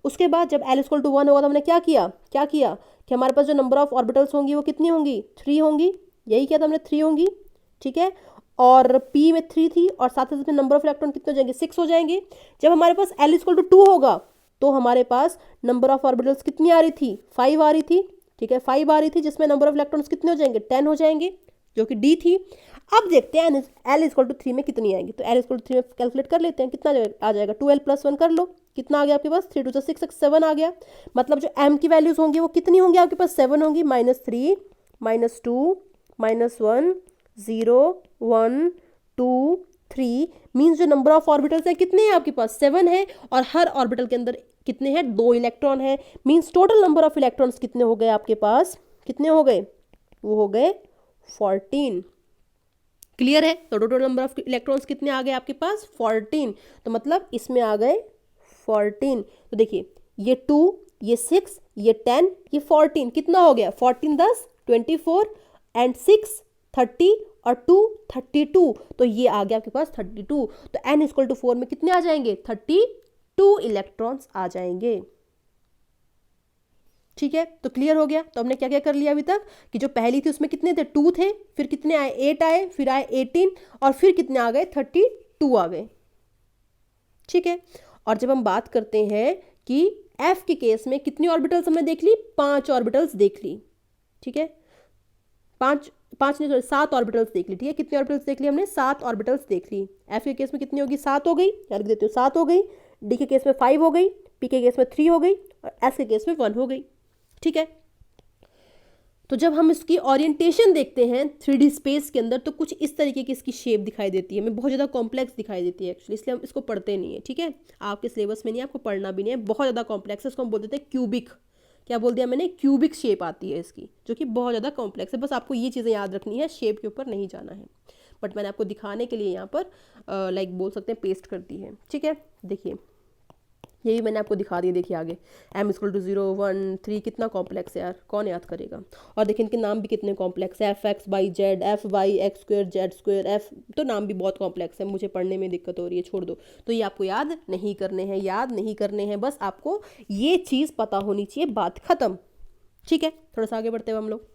उसके बाद जब l = 1 होगा तो हमने क्या किया कि हमारे पास जो नंबर ऑफ ऑर्बिटल्स होंगी वो कितनी होंगी, 3 होंगी, यही किया था हमने, 3 होंगी, ठीक है। और P में 3 थी, और साथ ही साथ नंबर ऑफ इलेक्ट्रॉन कितने हो जाएंगे, 6 हो जाएंगे। जब हमारे पास l = 2 होगा तो हमारे पास नंबर ऑफ ऑर्बिटल्स कितनी आ रही थी, 5 आ रही थी, ठीक है, 5 आ रही थी, जिसमें नंबर ऑफ इलेक्ट्रॉन्स कितने हो जाएंगे, 10 हो जाएंगे, जो कि D थी। अब देखते हैं l = 3 में कितनी आएंगी। तो l = 3 में कैलकुलेट कर लेते हैं, कितना आ जाएगा, 2l + 1 कर लो, कितना आ गया आपके पास, 3 2 6 6 7 आ गया। मतलब जो m की वैल्यूज होंगी वो कितनी होंगी आपके पास, 7 होंगी, -3 -2 -1 0 1 2 3 मीन्स जो नंबर ऑफ ऑर्बिटल्स है कितने हैं आपके पास, 7 है। और हर ऑर्बिटल के अंदर कितने हैं, 2 इलेक्ट्रॉन है। Means total number of electrons कितने हो गए आपके पास, कितने हो गए, वो हो गए 14। क्लियर है? तो टोटल नंबर ऑफ इलेक्ट्रॉन्स कितने आ गए आपके पास, 14। तो मतलब इसमें आ गए 14। तो देखिए ये 2, ये 6, ये 10, ये 14, कितना हो गया, 14 10 24 एंड 6 30 और 2 32। तो ये आ गया आपके पास 32। तो n = 4 में कितने आ जाएंगे, 32 इलेक्ट्रॉन्स आ जाएंगे। ठीक है, तो क्लियर हो गया। तो हमने क्या क्या कर लिया अभी तक, कि जो पहली थी उसमें कितने थे, 2 थे, फिर कितने आए, 8 आए, फिर आए 18, और फिर कितने आ गए, 32 आ गए। ठीक है, और जब हम बात करते हैं कि F के केस में कितनी ऑर्बिटल्स हमने देख ली, 5 ऑर्बिटल्स देख ली, ठीक है, 5 नहीं, 7 ऑर्बिटल्स देख ली, ठीक है। कितनी ऑर्बिटल्स देख ली हमने, 7 ऑर्बिटल्स देख ली। F के केस में कितनी होगी, 7 हो गई, यार देती हूँ, 7 हो गई। D के केस में 5 हो गई, P के केस में 3 हो गई, और S के केस में 1 हो गई। ठीक है, तो जब हम इसकी ओरिएंटेशन देखते हैं 3D स्पेस के अंदर तो कुछ इस तरीके की इसकी शेप दिखाई देती है, हमें बहुत ज़्यादा कॉम्प्लेक्स दिखाई देती है एक्चुअली, इसलिए हम इसको पढ़ते नहीं है। ठीक है, आपके सिलेबस में नहीं, आपको पढ़ना भी नहीं है, बहुत ज़्यादा कॉम्प्लेक्स है, इसको हम बोल देते हैं क्यूबिक। क्या बोल दिया मैंने, क्यूबिक शेप आती है इसकी, जो कि बहुत ज़्यादा कॉम्प्लेक्स है। बस आपको ये चीज़ें याद रखनी है, शेप के ऊपर नहीं जाना है, बट मैंने आपको दिखाने के लिए यहाँ पर लाइक बोल सकते हैं पेस्ट कर दी है। ठीक है, देखिए ये भी मैंने आपको दिखा दिया, देखिए आगे m = 0 1 3 कितना कॉम्प्लेक्स है यार, कौन याद करेगा। और देखिए इनके नाम भी कितने कॉम्प्लेक्स है, f(x)(y)z, f(y)(x)(2) z², f, तो नाम भी बहुत कॉम्प्लेक्स है, मुझे पढ़ने में दिक्कत हो रही है, छोड़ दो। तो ये आपको याद नहीं करने हैं, बस आपको ये चीज़ पता होनी चाहिए, बात खत्म। ठीक है, थोड़ा सा आगे बढ़ते हुए हम लोग,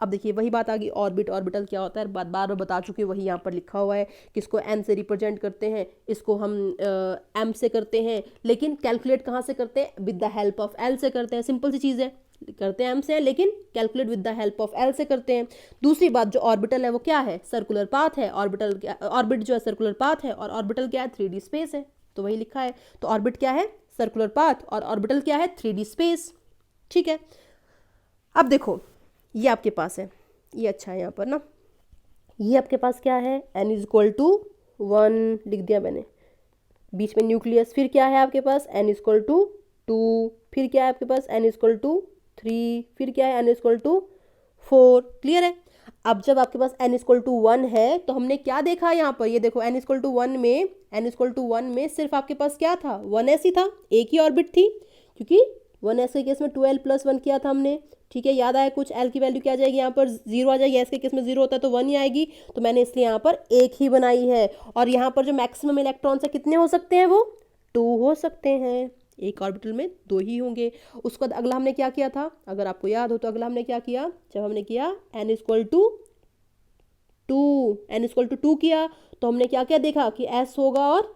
अब देखिए वही बात आ गई, ऑर्बिटल क्या होता है, बार बार बता चुकी, वही यहाँ पर लिखा हुआ है कि इसको n से रिप्रेजेंट करते हैं, इसको हम m से करते हैं, लेकिन कैलकुलेट कहाँ से करते हैं, with the help of l से करते हैं। सिंपल सी चीज़ है, करते हैं m से, लेकिन calculate with the help of l से करते हैं। दूसरी बात, जो ऑर्बिटल है वो क्या है, सर्कुलर पाथ है। ऑर्बिट जो है सर्कुलर पाथ है, और ऑर्बिटल क्या है, 3D स्पेस है, तो वही लिखा है। तो ऑर्बिट क्या है, सर्कुलर पाथ, और ऑर्बिटल क्या है, 3D स्पेस। ठीक है, अब देखो ये आपके पास है, ये अच्छा है यहाँ पर ना, ये आपके पास क्या है, n = 1 लिख दिया मैंने, बीच में न्यूक्लियस, फिर क्या है आपके पास, n = 2, फिर क्या है आपके पास, n = 3, फिर क्या है, n = 4। क्लियर है? अब जब आपके पास n = 1 है तो हमने क्या देखा यहाँ पर, ये देखो n = 1 में सिर्फ आपके पास क्या था, 1s ही था, एक ही ऑर्बिट थी, क्योंकि 1s के केस में 2l + 1 किया था हमने। ठीक है, याद आया कुछ, l की वैल्यू क्या आ जाएगी, यहाँ पर 0 आ जाएगी, s के केस में 0 होता है तो 1 ही आएगी, तो मैंने इसलिए यहाँ पर एक ही बनाई है। और यहाँ पर जो मैक्सिमम इलेक्ट्रॉन्स है कितने हो सकते हैं, वो 2 हो सकते हैं, एक ऑर्बिटल में 2 ही होंगे। उसके बाद अगला हमने क्या किया था, अगर आपको याद हो तो अगला हमने क्या किया, जब हमने किया n = 2 किया तो हमने क्या क्या देखा कि s होगा और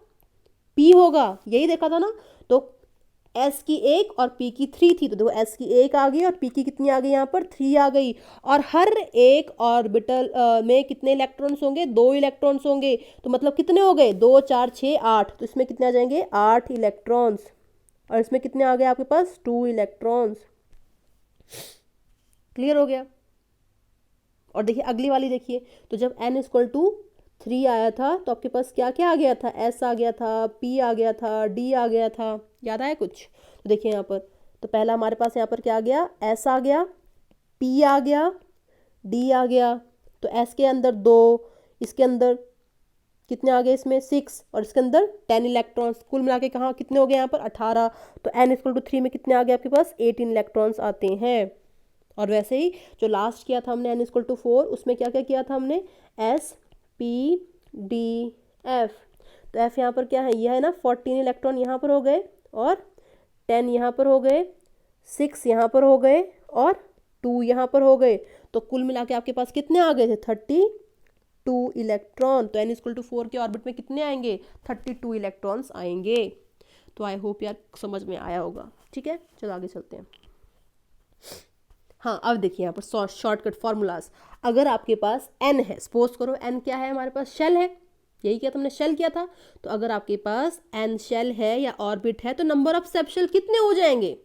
p होगा, यही देखा था ना। तो एस की 1 और पी की 3 थी, तो देखो एस की 1 आ गई और पी की कितनी आ गई, यहाँ पर 3 आ गई। और हर एक ऑर्बिटल में कितने इलेक्ट्रॉन्स होंगे, 2 इलेक्ट्रॉन्स होंगे। तो मतलब कितने हो गए, 2 4 6 8, तो इसमें कितने आ जाएंगे, 8 इलेक्ट्रॉन्स। और इसमें कितने आ गए आपके पास, 2 इलेक्ट्रॉन्स। क्लियर हो गया। और देखिए अगली वाली देखिए, तो जब n इक्वल टू 3 आया था तो आपके पास क्या क्या आ गया था, s आ गया था, p आ गया था, d आ गया था, याद आया कुछ। तो देखिए यहाँ पर, तो पहला हमारे पास यहाँ पर क्या आ गया, s आ गया, p आ गया, d आ गया। तो s के अंदर 2, इसके अंदर कितने आ गए, इसमें 6, और इसके अंदर 10 इलेक्ट्रॉन्स। कुल मिला के कहाँ कितने हो गए यहाँ पर, 18। तो n इक्वल टू 3 में कितने आ गए आपके पास, 18 इलेक्ट्रॉन्स आते हैं। और वैसे ही जो लास्ट किया था हमने n इक्वल टू 4, उसमें क्या क्या किया था हमने, s p d f। तो f यहाँ पर क्या है, यह है ना, 14 इलेक्ट्रॉन यहाँ पर हो गए, और 10 यहाँ पर हो गए, 6 यहाँ पर हो गए, और 2 यहाँ पर हो गए। तो कुल मिला के आपके पास कितने आ गए थे, 32 इलेक्ट्रॉन। तो n इक्वल टू 4 के ऑर्बिट में कितने आएंगे, 32 इलेक्ट्रॉन्स आएंगे। तो आई होप यार समझ में आया होगा। ठीक है, चलो आगे चलते हैं। हाँ अब देखिए यहाँ पर शॉर्टकट फार्मूलाज। अगर आपके पास n है, सपोज करो n क्या है हमारे पास, शेल है, यही किया तुमने, शेल किया था। तो अगर आपके पास n शेल है या ऑर्बिट है, तो नंबर ऑफ सब शेल कितने हो जाएंगे,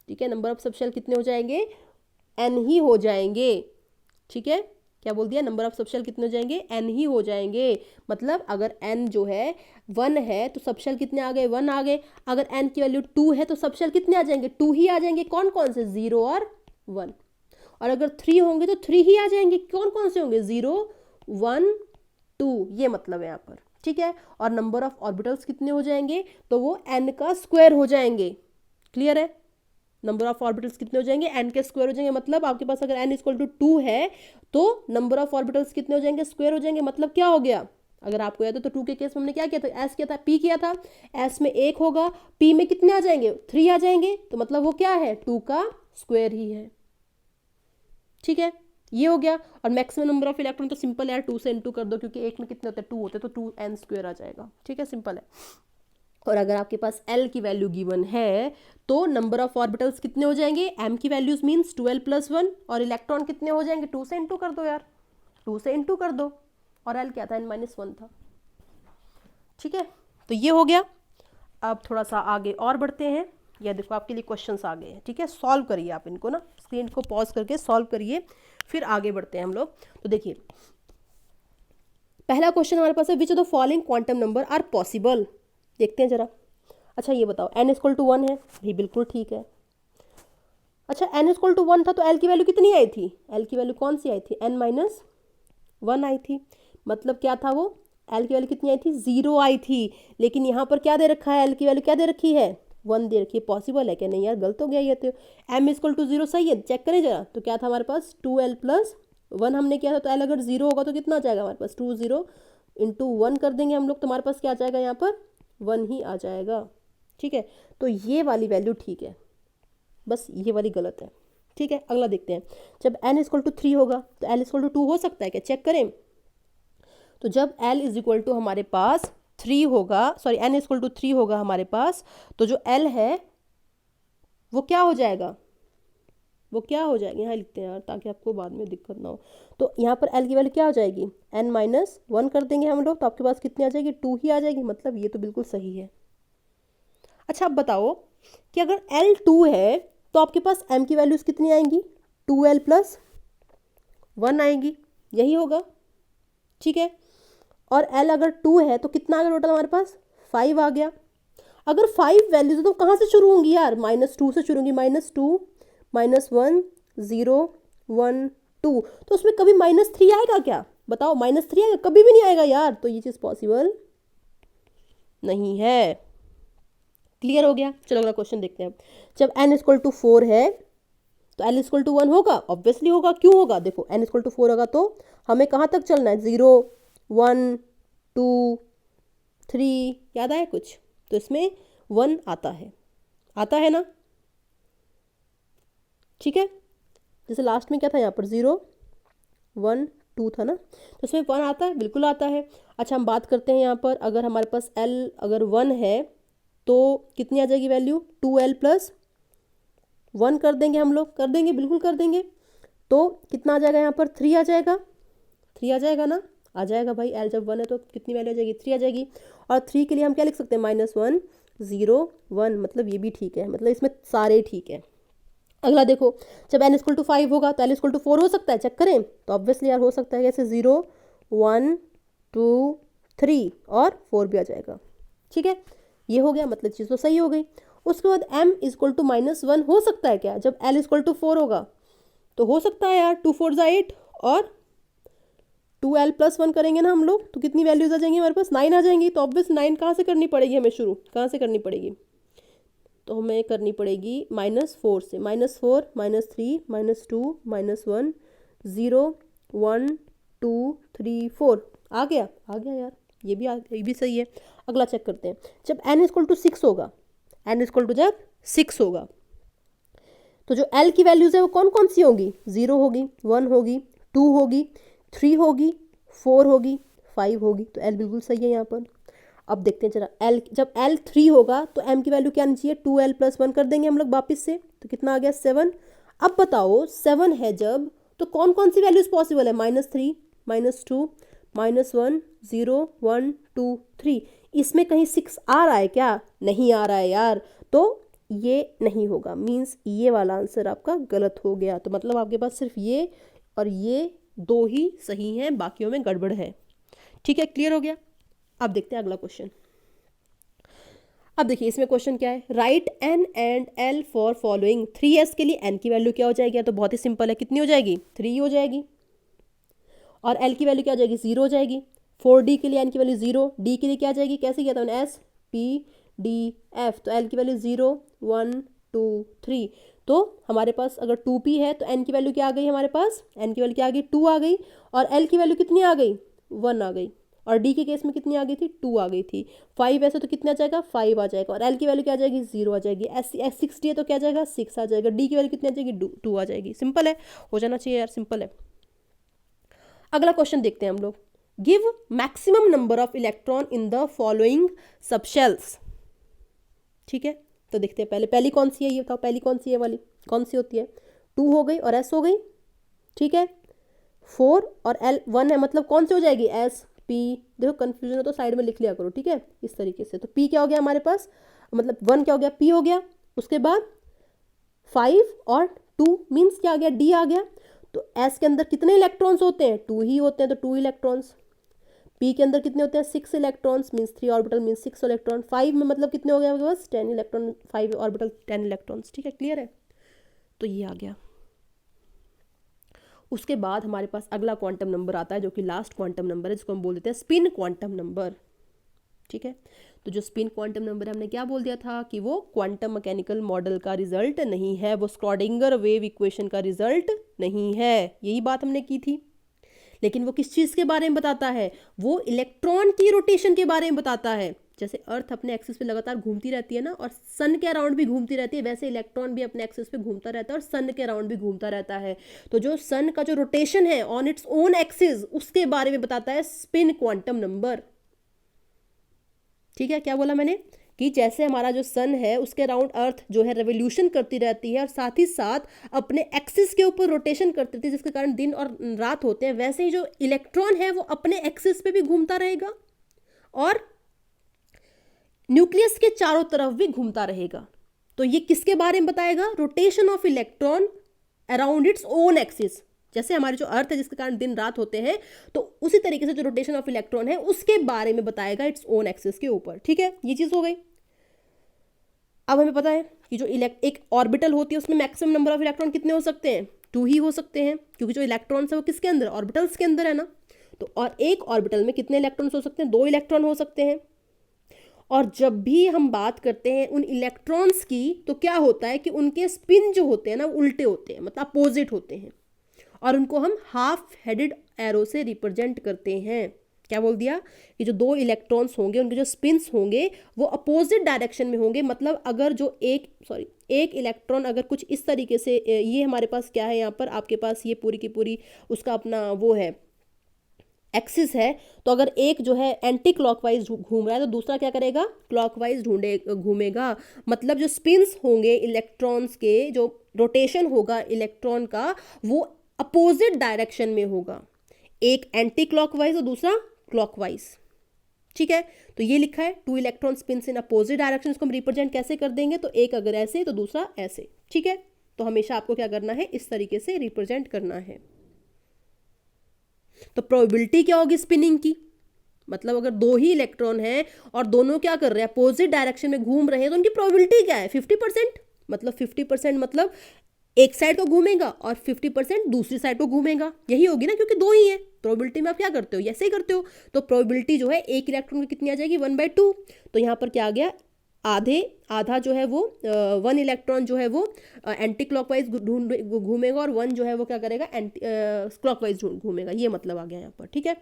ठीक है, नंबर ऑफ सब शेल कितने हो जाएंगे, n ही हो जाएंगे। ठीक है, क्या बोल दिया, नंबर ऑफ सब शेल कितने हो जाएंगे, n ही हो जाएंगे। मतलब अगर n जो है 1 है तो सब शेल कितने आ गए, 1 आ गए। अगर n की वैल्यू 2 है तो सब शेल कितने आ जाएंगे, 2 ही आ जाएंगे। कौन कौन से, 0 और 1। और अगर 3 होंगे तो 3 ही आ जाएंगे। कौन कौन से होंगे, 0 1 2, ये मतलब है यहाँ पर। ठीक है, और नंबर ऑफ ऑर्बिटल्स कितने हो जाएंगे, तो वो n का स्क्वायर हो जाएंगे। क्लियर है, नंबर ऑफ ऑर्बिटल्स कितने हो जाएंगे, n के स्क्वायर हो जाएंगे। मतलब आपके पास अगर n इक्वल टू 2 है तो नंबर ऑफ ऑर्बिटल्स कितने हो जाएंगे, स्क्वायर हो जाएंगे। मतलब क्या हो गया, अगर आपको याद है तो 2 के केस में हमने क्या किया था, s किया था, p किया था। s में 1 होगा, p में कितने आ जाएंगे, 3 आ जाएंगे। तो मतलब वो क्या है, 2 का स्क्वायर ही है। ठीक है, ये हो गया। और मैक्सिमम नंबर ऑफ इलेक्ट्रॉन तो सिंपल है, 2 से इनटू कर दो, क्योंकि एक में कितने होते हैं, 2 होते हैं, तो 2n स्क्वायर आ जाएगा। ठीक है, सिंपल है। और अगर आपके पास L की वैल्यू गिवन है तो नंबर ऑफ ऑर्बिटल्स कितने हो जाएंगे, m की वैल्यूज मीन्स 12 + 1, और इलेक्ट्रॉन कितने हो जाएंगे, 2 से इनटू कर दो यार, 2 से इनटू कर दो। और L क्या था, n-1 था। ठीक है, तो ये हो गया। अब थोड़ा सा आगे और बढ़ते हैं। यह देखो आपके लिए क्वेश्चंस आ गए हैं। ठीक है, सॉल्व करिए आप इनको ना, स्क्रीन को पॉज करके सॉल्व करिए, फिर आगे बढ़ते हैं हम लोग। तो देखिए पहला क्वेश्चन हमारे पास है, which of the following quantum number are possible. देखते हैं जरा। अच्छा ये बताओ, n इक्वल टू 1 है भाई, बिल्कुल ठीक है। अच्छा n इक्वल टू 1 था तो l की वैल्यू कितनी आई थी, l की वैल्यू कौन सी आई थी, n-1 आई थी। मतलब क्या था वो, l की वैल्यू कितनी आई थी, 0 आई थी। लेकिन यहाँ पर क्या दे रखा है, l की वैल्यू क्या दे रखी है, 1 दे रखी है। पॉसिबल है क्या, नहीं यार गलत हो गया ये तो। m इक्वल टू 0 सही है, चेक करें जरा। तो क्या था हमारे पास, 2l + 1 हमने किया था। तो l अगर 0 होगा तो कितना आ जाएगा हमारे पास, 2 0 इंटू 1 कर देंगे हम लोग, तो हमारे पास क्या आ जाएगा यहाँ पर, 1 ही आ जाएगा। ठीक है, तो ये वाली वैल्यू ठीक है, बस ये वाली गलत है। ठीक है, अगला देखते हैं। जब n इक्वल टू 3 होगा तो l इक्वल टू 2 हो सकता है क्या, चेक करें। तो जब l इज इक्वल टू हमारे पास 3 होगा, सॉरी n इक्वल टू 3 होगा हमारे पास, तो जो l है वो क्या हो जाएगा, वो क्या हो जाएगी, यहाँ लिखते हैं यार ताकि आपको बाद में दिक्कत ना हो। तो यहाँ पर l की वैल्यू क्या हो जाएगी, n-1 कर देंगे हम लोग, तो आपके पास कितनी आ जाएगी, 2 ही आ जाएगी। मतलब ये तो बिल्कुल सही है। अच्छा अब बताओ कि अगर l 2 है तो आपके पास m की वैल्यूज कितनी आएंगी, 2l + 1 आएंगी, यही होगा। ठीक है, और l अगर 2 है तो कितना आ गया टोटल हमारे पास, 5 आ गया। अगर 5 वैल्यूज है तो कहाँ से शुरू होंगी यार, -2 से शुरू होंगी, -2 -1 0 1 2। तो उसमें कभी -3 आएगा क्या, बताओ, -3 आएगा, कभी भी नहीं आएगा यार। तो ये चीज़ पॉसिबल नहीं है। क्लियर हो गया। चलो अगला क्वेश्चन देखते हैं। जब n इक्वल टू 4 है तो l इक्वल टू 1 होगा, ऑब्वियसली होगा। क्यों होगा, देखो n इक्वल टू 4 होगा तो हमें कहाँ तक चलना है, 0 1 2 3, याद आया कुछ। तो इसमें 1 आता है ना। ठीक है, जैसे लास्ट में क्या था यहाँ पर, 0 1 2 था ना, तो इसमें 1 आता है, बिल्कुल आता है। अच्छा हम बात करते हैं यहाँ पर, अगर हमारे पास l अगर 1 है तो कितनी आ जाएगी वैल्यू, 2l+1 कर देंगे हम लोग, कर देंगे, बिल्कुल कर देंगे। तो कितना आ जाएगा यहाँ पर, 3 आ जाएगा, 3 आ जाएगा ना, आ जाएगा भाई, l जब 1 है तो कितनी वैल्यू आ जाएगी, 3 आ जाएगी। और 3 के लिए हम क्या लिख सकते हैं, -1 0 1, मतलब ये भी ठीक है, मतलब इसमें सारे ठीक है। अगला देखो, जब n = 5 होगा तो l = 4 हो सकता है, चेक करें, तो ऑब्वियसली यार हो सकता है, कैसे, 0 1 2 3 और 4 भी आ जाएगा, ठीक है, ये हो गया, मतलब चीज़ तो सही हो गई। उसके बाद m = -1 हो सकता है क्या, जब l = 4 होगा, तो हो सकता है यार, 2 4 8 और 2l+1 करेंगे ना हम लोग, तो कितनी वैल्यूज आ जाएंगी हमारे पास, 9 आ जाएंगी। तो ऑब्वियस 9 कहाँ से करनी पड़ेगी हमें शुरू, कहाँ से करनी पड़ेगी, तो हमें करनी पड़ेगी -4 से, -4 -3 -2 -1 0 1 2 3 4 आ गया, आ गया यार, ये भी सही है। अगला चेक करते हैं, जब n = 6 होगा, n = जब 6 होगा, तो जो l की वैल्यूज है वो कौन कौन सी होगी, 0 होगी, 1 होगी, 2 होगी, 3 होगी, 4 होगी, 5 होगी, तो l बिल्कुल सही है यहाँ पर। अब देखते हैं जरा, l जब l 3 होगा तो m की वैल्यू क्या आनी चाहिए, 2l+1 कर देंगे हम लोग वापस से, तो कितना आ गया, 7। अब बताओ 7 है जब, तो कौन कौन सी वैल्यूज पॉसिबल है, -3 -2 -1 0 1 2 3, इसमें कहीं 6 आ रहा है क्या, नहीं आ रहा है यार, तो ये नहीं होगा, मीन्स ये वाला आंसर आपका गलत हो गया। तो मतलब आपके पास सिर्फ ये और ये दो ही सही हैं, बाकियों में गड़बड़ है, ठीक है, क्लियर हो गया। अब देखते हैं अगला क्वेश्चन। अब देखिए इसमें क्वेश्चन क्या है, right n and l for following 3s के लिए n की वैल्यू क्या हो जाएगी, तो बहुत ही सिंपल है, कितनी हो जाएगी, 3 हो जाएगी, और l की वैल्यू क्या हो जाएगी, 0 हो जाएगी। 4d के लिए n की वैल्यू 0, d के लिए क्या जाएगी, कैसे किया था मैंने, s p d f, तो l की वैल्यू 0 1 2 3, तो हमारे पास अगर 2p है तो n की वैल्यू क्या आ गई हमारे पास, n की वैल्यू क्या आ गई, 2 आ गई, और l की वैल्यू कितनी आ गई, 1 आ गई, और d के केस में कितनी आ गई थी, 2 आ गई थी। 5 ऐसे तो कितना आ जाएगा, 5 आ जाएगा, और l की वैल्यू क्या आ जाएगी, 0 आ जाएगी। s 60 है तो क्या आ जाएगा, 6 आ जाएगा। d की वैल्यू कितनी आ जाएगी, 2 आ जाएगी। सिंपल है, हो जाना चाहिए यार, सिंपल है। अगला क्वेश्चन देखते हैं हम लोग, give maximum number of electron in the following subshells, ठीक है, तो देखते हैं पहली कौन सी है, ये बताओ पहली कौन सी है वाली, कौन सी होती है, 2 हो गई और s हो गई, ठीक है, 4 और l 1 है, मतलब कौन सी हो जाएगी, s p, देखो कंफ्यूजन हो तो साइड में लिख लिया करो, ठीक है, इस तरीके से। तो p क्या हो गया हमारे पास, मतलब 1 क्या हो गया, p हो गया, उसके बाद 5 और 2 मीन्स क्या आ गया, d आ गया। तो s के अंदर कितने इलेक्ट्रॉन्स होते हैं, 2 ही होते हैं, तो 2 इलेक्ट्रॉन्स। p के अंदर कितने होते हैं, 6 electrons, means 3 orbital means 6 electron. 5 में मतलब कितने हो गए आपके पास, 10 इलेक्ट्रॉन, 5 ऑर्बिटल 10 इलेक्ट्रॉन्स, ठीक है, क्लियर है, तो ये आ गया। उसके बाद हमारे पास अगला क्वांटम नंबर आता है, जो कि लास्ट क्वांटम नंबर है, जिसको हम बोल देते हैं स्पिन क्वांटम नंबर, ठीक है। तो जो स्पिन क्वांटम नंबर है, हमने क्या बोल दिया था कि वो क्वांटम मैकेनिकल मॉडल का रिजल्ट नहीं है, वो स्क्रॉडिंगर वेव इक्वेशन का रिजल्ट नहीं है, यही बात हमने की थी। लेकिन वो किस चीज़ के बारे में बताता है, वो इलेक्ट्रॉन की रोटेशन के बारे में बताता है। जैसे अर्थ अपने एक्सिस पे लगातार घूमती रहती है ना, और सन के अराउंड भी घूमती रहती है, वैसे इलेक्ट्रॉन भी अपने एक्सिस पे घूमता रहता है और सन के अराउंड भी घूमता रहता है। तो जो सन का जो रोटेशन है ऑन इट्स ओन एक्सिस, उसके बारे में बताता है स्पिन क्वांटम नंबर, ठीक है। क्या बोला मैंने कि जैसे हमारा जो सन है उसके अराउंड अर्थ जो है रेवोल्यूशन करती रहती है और साथ ही साथ अपने एक्सिस के ऊपर रोटेशन करती रहती है, जिसके कारण दिन और रात होते हैं, वैसे ही जो इलेक्ट्रॉन है वो अपने एक्सिस पे भी घूमता रहेगा और न्यूक्लियस के चारों तरफ भी घूमता रहेगा। तो ये किसके बारे में बताएगा, rotation of electron around its own axis. जैसे हमारे जो अर्थ है जिसके कारण दिन रात होते हैं, तो उसी तरीके से जो रोटेशन ऑफ इलेक्ट्रॉन है उसके बारे में बताएगा इट्स ओन एक्सिस के ऊपर, ठीक है, ये चीज हो गई। अब हमें पता है कि जो एक ऑर्बिटल होती है उसमें मैक्सिमम नंबर ऑफ इलेक्ट्रॉन कितने हो सकते हैं, 2 ही हो सकते हैं, क्योंकि जो इलेक्ट्रॉन्स है वो किसके अंदर, ऑर्बिटल्स के अंदर है ना। तो और एक ऑर्बिटल में कितने इलेक्ट्रॉन्स हो सकते हैं, 2 इलेक्ट्रॉन हो सकते हैं। और जब भी हम बात करते हैं उन इलेक्ट्रॉन्स की, तो क्या होता है कि उनके स्पिन जो होते हैं ना उल्टे होते हैं, मतलब अपोजिट होते हैं, और उनको हम हाफ हेडेड एरो से रिप्रेजेंट करते हैं। क्या बोल दिया कि जो 2 इलेक्ट्रॉन्स होंगे उनके जो स्पिन्स होंगे वो अपोजिट डायरेक्शन में होंगे। मतलब अगर जो एक इलेक्ट्रॉन अगर कुछ इस तरीके से, ये हमारे पास क्या है यहाँ पर, आपके पास ये पूरी की पूरी उसका अपना वो है एक्सिस है, तो अगर एक जो है एंटी क्लॉकवाइज घूम रहा है तो दूसरा क्या करेगा, क्लॉकवाइज घूमेगा। मतलब जो स्पिन्स होंगे इलेक्ट्रॉन्स के, जो रोटेशन होगा इलेक्ट्रॉन का, वो अपोजिट डायरेक्शन में होगा, एक एंटी क्लॉकवाइज और दूसरा क्लॉकवाइज। ठीक है, तो ये लिखा है 2 electron spins in opposite direction. इसको हम रिप्रेजेंट कैसे कर देंगे, तो एक अगर ऐसे तो दूसरा ऐसे। ठीक है, तो हमेशा आपको क्या करना है, इस तरीके से रिप्रेजेंट करना है। तो प्रोबेबिलिटी क्या होगी स्पिनिंग की, मतलब अगर 2 ही इलेक्ट्रॉन है और दोनों क्या कर रहे हैं, अपोजिट डायरेक्शन में घूम रहे हैं, तो उनकी प्रोबेबिलिटी क्या है, 50%। मतलब 50% मतलब एक साइड को घूमेगा और 50% दूसरी साइड को घूमेगा, यही होगी ना, क्योंकि 2 ही है। प्रोबेबिलिटी में आप क्या करते हो, ऐसे ही करते हो। तो प्रोबेबिलिटी जो है एक इलेक्ट्रॉन की कितनी आ जाएगी, 1/2। तो यहाँ पर क्या आ गया, आधा जो है वो 1 इलेक्ट्रॉन जो है वो एंटी क्लॉकवाइज घूमेगा और 1 जो है वो क्या करेगा, एंटी क्लॉकवाइज घूमेगा। ये मतलब आ गया यहाँ पर। ठीक है,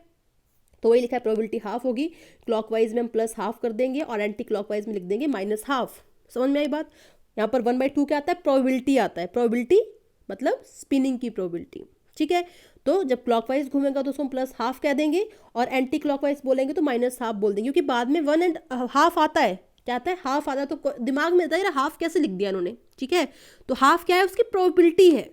तो वही लिखा है प्रोबेबिलिटी हाफ होगी, क्लॉकवाइज में हम +½ कर देंगे और एंटी क्लॉकवाइज में लिख देंगे -½ समझ में आई बात। यहाँ पर 1/2 क्या आता है, प्रोबेबिलिटी आता है। प्रोबेबिलिटी मतलब स्पिनिंग की प्रोबेबिलिटी। ठीक है, तो जब क्लॉकवाइज घूमेगा तो उसको हम +½ कह देंगे और एंटी क्लॉकवाइज बोलेंगे तो -½ बोल देंगे, क्योंकि बाद में 1 एंड ½ आता है। क्या आता है, हाफ आता है, तो दिमाग में आता है हाफ कैसे लिख दिया इन्होंने। ठीक है, तो हाफ क्या है, उसकी प्रोबेबिलिटी है।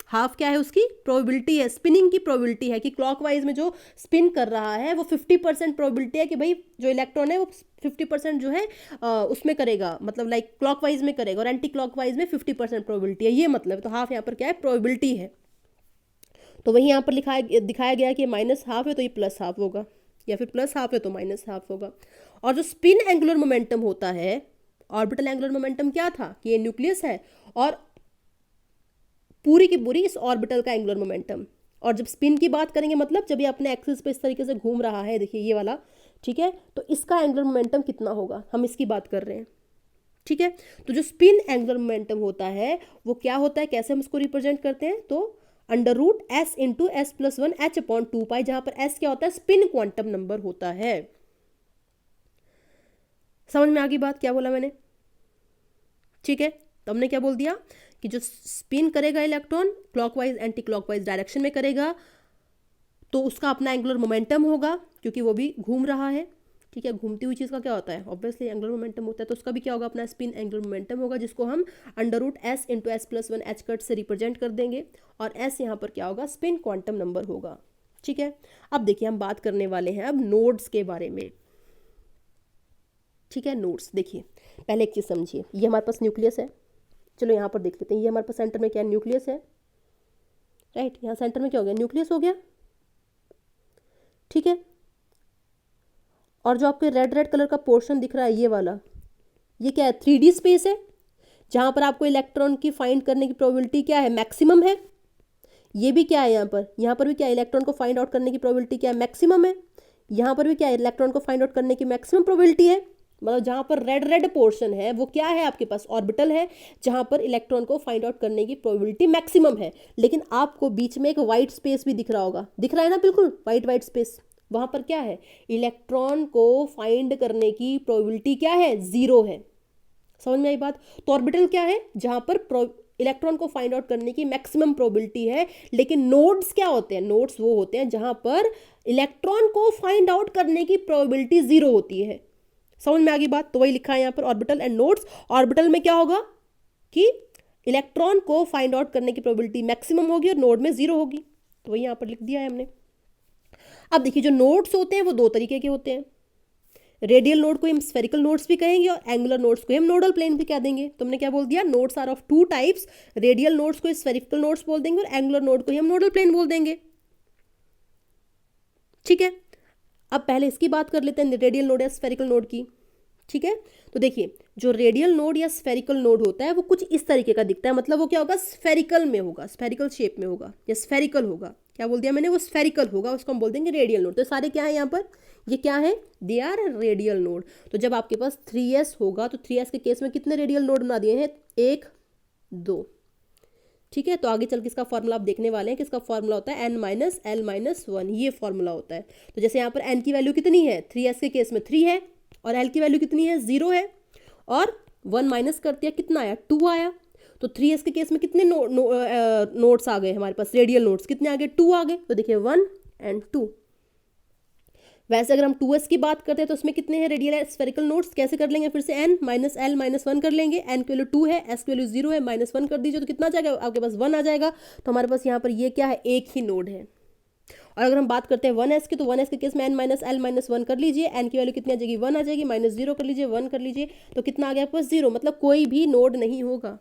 हाफ क्या है, उसकी प्रोबेबिलिटी है, स्पिनिंग की प्रोबेबिलिटी है कि क्लॉकवाइज में जो स्पिन कर रहा है वो 50% प्रोबेबिलिटी है कि भाई जो इलेक्ट्रॉन है वो 50% जो है उसमें करेगा, मतलब लाइक क्लॉकवाइज में करेगा, और एंटी क्लॉकवाइज में 50% प्रोबेबिलिटी है, ये मतलब। तो हाफ यहाँ पर क्या है, प्रोबेबिलिटी है। तो वही यहाँ पर दिखाया गया कि -½ है तो ये +½ होगा, या फिर +½ है तो -½ होगा। और जो स्पिन एंगुलर मोमेंटम होता है, ऑर्बिटल एंगुलर मोमेंटम क्या था कि ये न्यूक्लियस है और पूरी की पूरी इस ऑर्बिटल का एंगुलर मोमेंटम। और जब स्पिन की बात करेंगे, मतलब जब ये अपने एक्सिस पे इस तरीके से घूम रहा है, देखिए ये वाला, ठीक है, तो इसका एंगुलर मोमेंटम कितना होगा, हम इसकी बात कर रहे हैं। ठीक है, तो जो स्पिन एंगुलर मोमेंटम होता है वो क्या होता है, कैसे हम इसको रिप्रेजेंट करते हैं, तो √s × s+1 h/2π, जहां पर s क्या होता है, स्पिन क्वांटम नंबर होता है। समझ में आ गई बात, क्या बोला मैंने। ठीक है, तो हमने क्या बोल दिया कि जो स्पिन करेगा electron clockwise anti clockwise direction में करेगा तो उसका अपना एंगुलर मोमेंटम होगा, क्योंकि वो भी घूम रहा है। ठीक है, घूमती हुई चीज़ का क्या होता है, ऑब्वियसली एंगुलर मोमेंटम होता है, तो उसका भी क्या होगा, अपना स्पिन एंगुलर मोमेंटम होगा, जिसको हम √s × s+1 h से रिप्रेजेंट कर देंगे। और s यहाँ पर क्या होगा, स्पिन क्वांटम नंबर होगा। ठीक है, अब देखिए हम बात करने वाले हैं अब नोड्स के बारे में। ठीक है, नोड्स देखिए, पहले एक चीज़ समझिए, ये हमारे पास न्यूक्लियस है। चलो यहाँ पर देख लेते हैं, ये हमारे पास सेंटर में क्या है, न्यूक्लियस है, राइट। यहाँ सेंटर में क्या हो गया, न्यूक्लियस हो गया। ठीक है, और जो आपके रेड कलर का पोर्शन दिख रहा है ये वाला, ये क्या है, 3D स्पेस है, जहाँ पर आपको इलेक्ट्रॉन की फाइंड करने की प्रोबेबिलिटी क्या है, मैक्सिमम है। ये भी क्या है, यहाँ पर भी क्या है, इलेक्ट्रॉन को फाइंड आउट करने की प्रोबेबिलिटी क्या है, मैक्सिमम है। यहाँ पर भी क्या है, इलेक्ट्रॉन को फाइंड आउट करने की मैक्सिमम प्रोबेबिलिटी है। मतलब जहाँ पर रेड पोर्शन है वो क्या है, आपके पास ऑर्बिटल है, जहाँ पर इलेक्ट्रॉन को फाइंड आउट करने की प्रोबेबिलिटी मैक्सिमम है। लेकिन आपको बीच में एक वाइट स्पेस भी दिख रहा होगा, दिख रहा है ना, बिल्कुल वाइट स्पेस, वहाँ पर क्या है, इलेक्ट्रॉन को फाइंड करने की प्रोबेबिलिटी क्या है, 0 है। समझ में आई बात। तो ऑर्बिटल क्या है, जहाँ पर इलेक्ट्रॉन को फाइंड आउट करने की मैक्सिमम प्रोबेबिलिटी है। लेकिन नोड्स क्या होते हैं, नोड्स वो होते हैं जहाँ पर इलेक्ट्रॉन को फाइंड आउट करने की प्रोबेबिलिटी 0 होती है। समझ में आ गई बात। तो वही लिखा है यहाँ पर, ऑर्बिटल एंड नोड्स। ऑर्बिटल में क्या होगा कि इलेक्ट्रॉन को फाइंड आउट करने की प्रोबेबिलिटी मैक्सिमम होगी और नोड में 0 होगी। तो वही यहाँ पर लिख दिया है हमने। अब देखिए, जो नोड्स होते हैं वो 2 तरीके के होते हैं। रेडियल नोड को हम स्फेरिकल नोड्स भी कहेंगे और एंगुलर नोड्स को हम नोडल प्लेन भी कह देंगे। तो हमने क्या बोल दिया, nodes are of 2 types. Radial nodes को स्फेरिकल नोड्स बोल देंगे और एंगुलर नोड को हम नोडल प्लेन बोल देंगे। ठीक है, अब पहले इसकी बात कर लेते हैं, रेडियल नोड या स्फेरिकल नोड की। ठीक है, तो देखिए, जो रेडियल नोड या स्फेरिकल नोड होता है वो कुछ इस तरीके का दिखता है। मतलब वो क्या होगा, स्फेरिकल में होगा, स्फेरिकल शेप में होगा या स्फेरिकल होगा। क्या बोल दिया मैंने, वो स्फेरिकल होगा, उसको हम बोल देंगे रेडियल नोड। तो सारे क्या है यहाँ पर, ये क्या है, दे आर रेडियल नोड। तो जब आपके पास 3s होगा तो 3s के केस में कितने रेडियल नोड बना दिए हैं, 1 2। ठीक है, तो आगे चल के इसका फॉर्मूला आप देखने वाले हैं कि इसका फॉर्मूला होता है n - l - 1, ये फॉर्मूला होता है। तो जैसे यहाँ पर n की वैल्यू कितनी है, 3s के केस में 3 है, और l की वैल्यू कितनी है, 0 है, और 1 माइनस कर दिया, कितना आया, 2 आया। तो 3s के केस में कितने नोड्स आ गए हमारे पास, रेडियल नोड्स कितने आ गए, 2 आ गए। तो देखिए 1 और 2, वैसे अगर हम 2s की बात करते हैं तो उसमें कितने हैं रेडियल स्फेरिकल नोड्स, कैसे कर लेंगे फिर से, n माइनस l माइनस 1 कर लेंगे, n की वैल्यू 2 है, s की वैल्यू 0 है, माइनस 1 कर दीजिए तो कितना आ जाएगा आपके पास 1 आ जाएगा। तो हमारे पास यहाँ पर ये क्या है, एक ही नोड है। और अगर हम बात करते हैं 1s की, तो 1s के केस में n माइनस l माइनस 1 कर लीजिए, n की वैल्यू कितनी आ जाएगी 1 आ जाएगी, माइनस 0 कर लीजिए, 1 कर लीजिए, तो कितना आ गया आपके पास 0, मतलब कोई भी नोड नहीं होगा,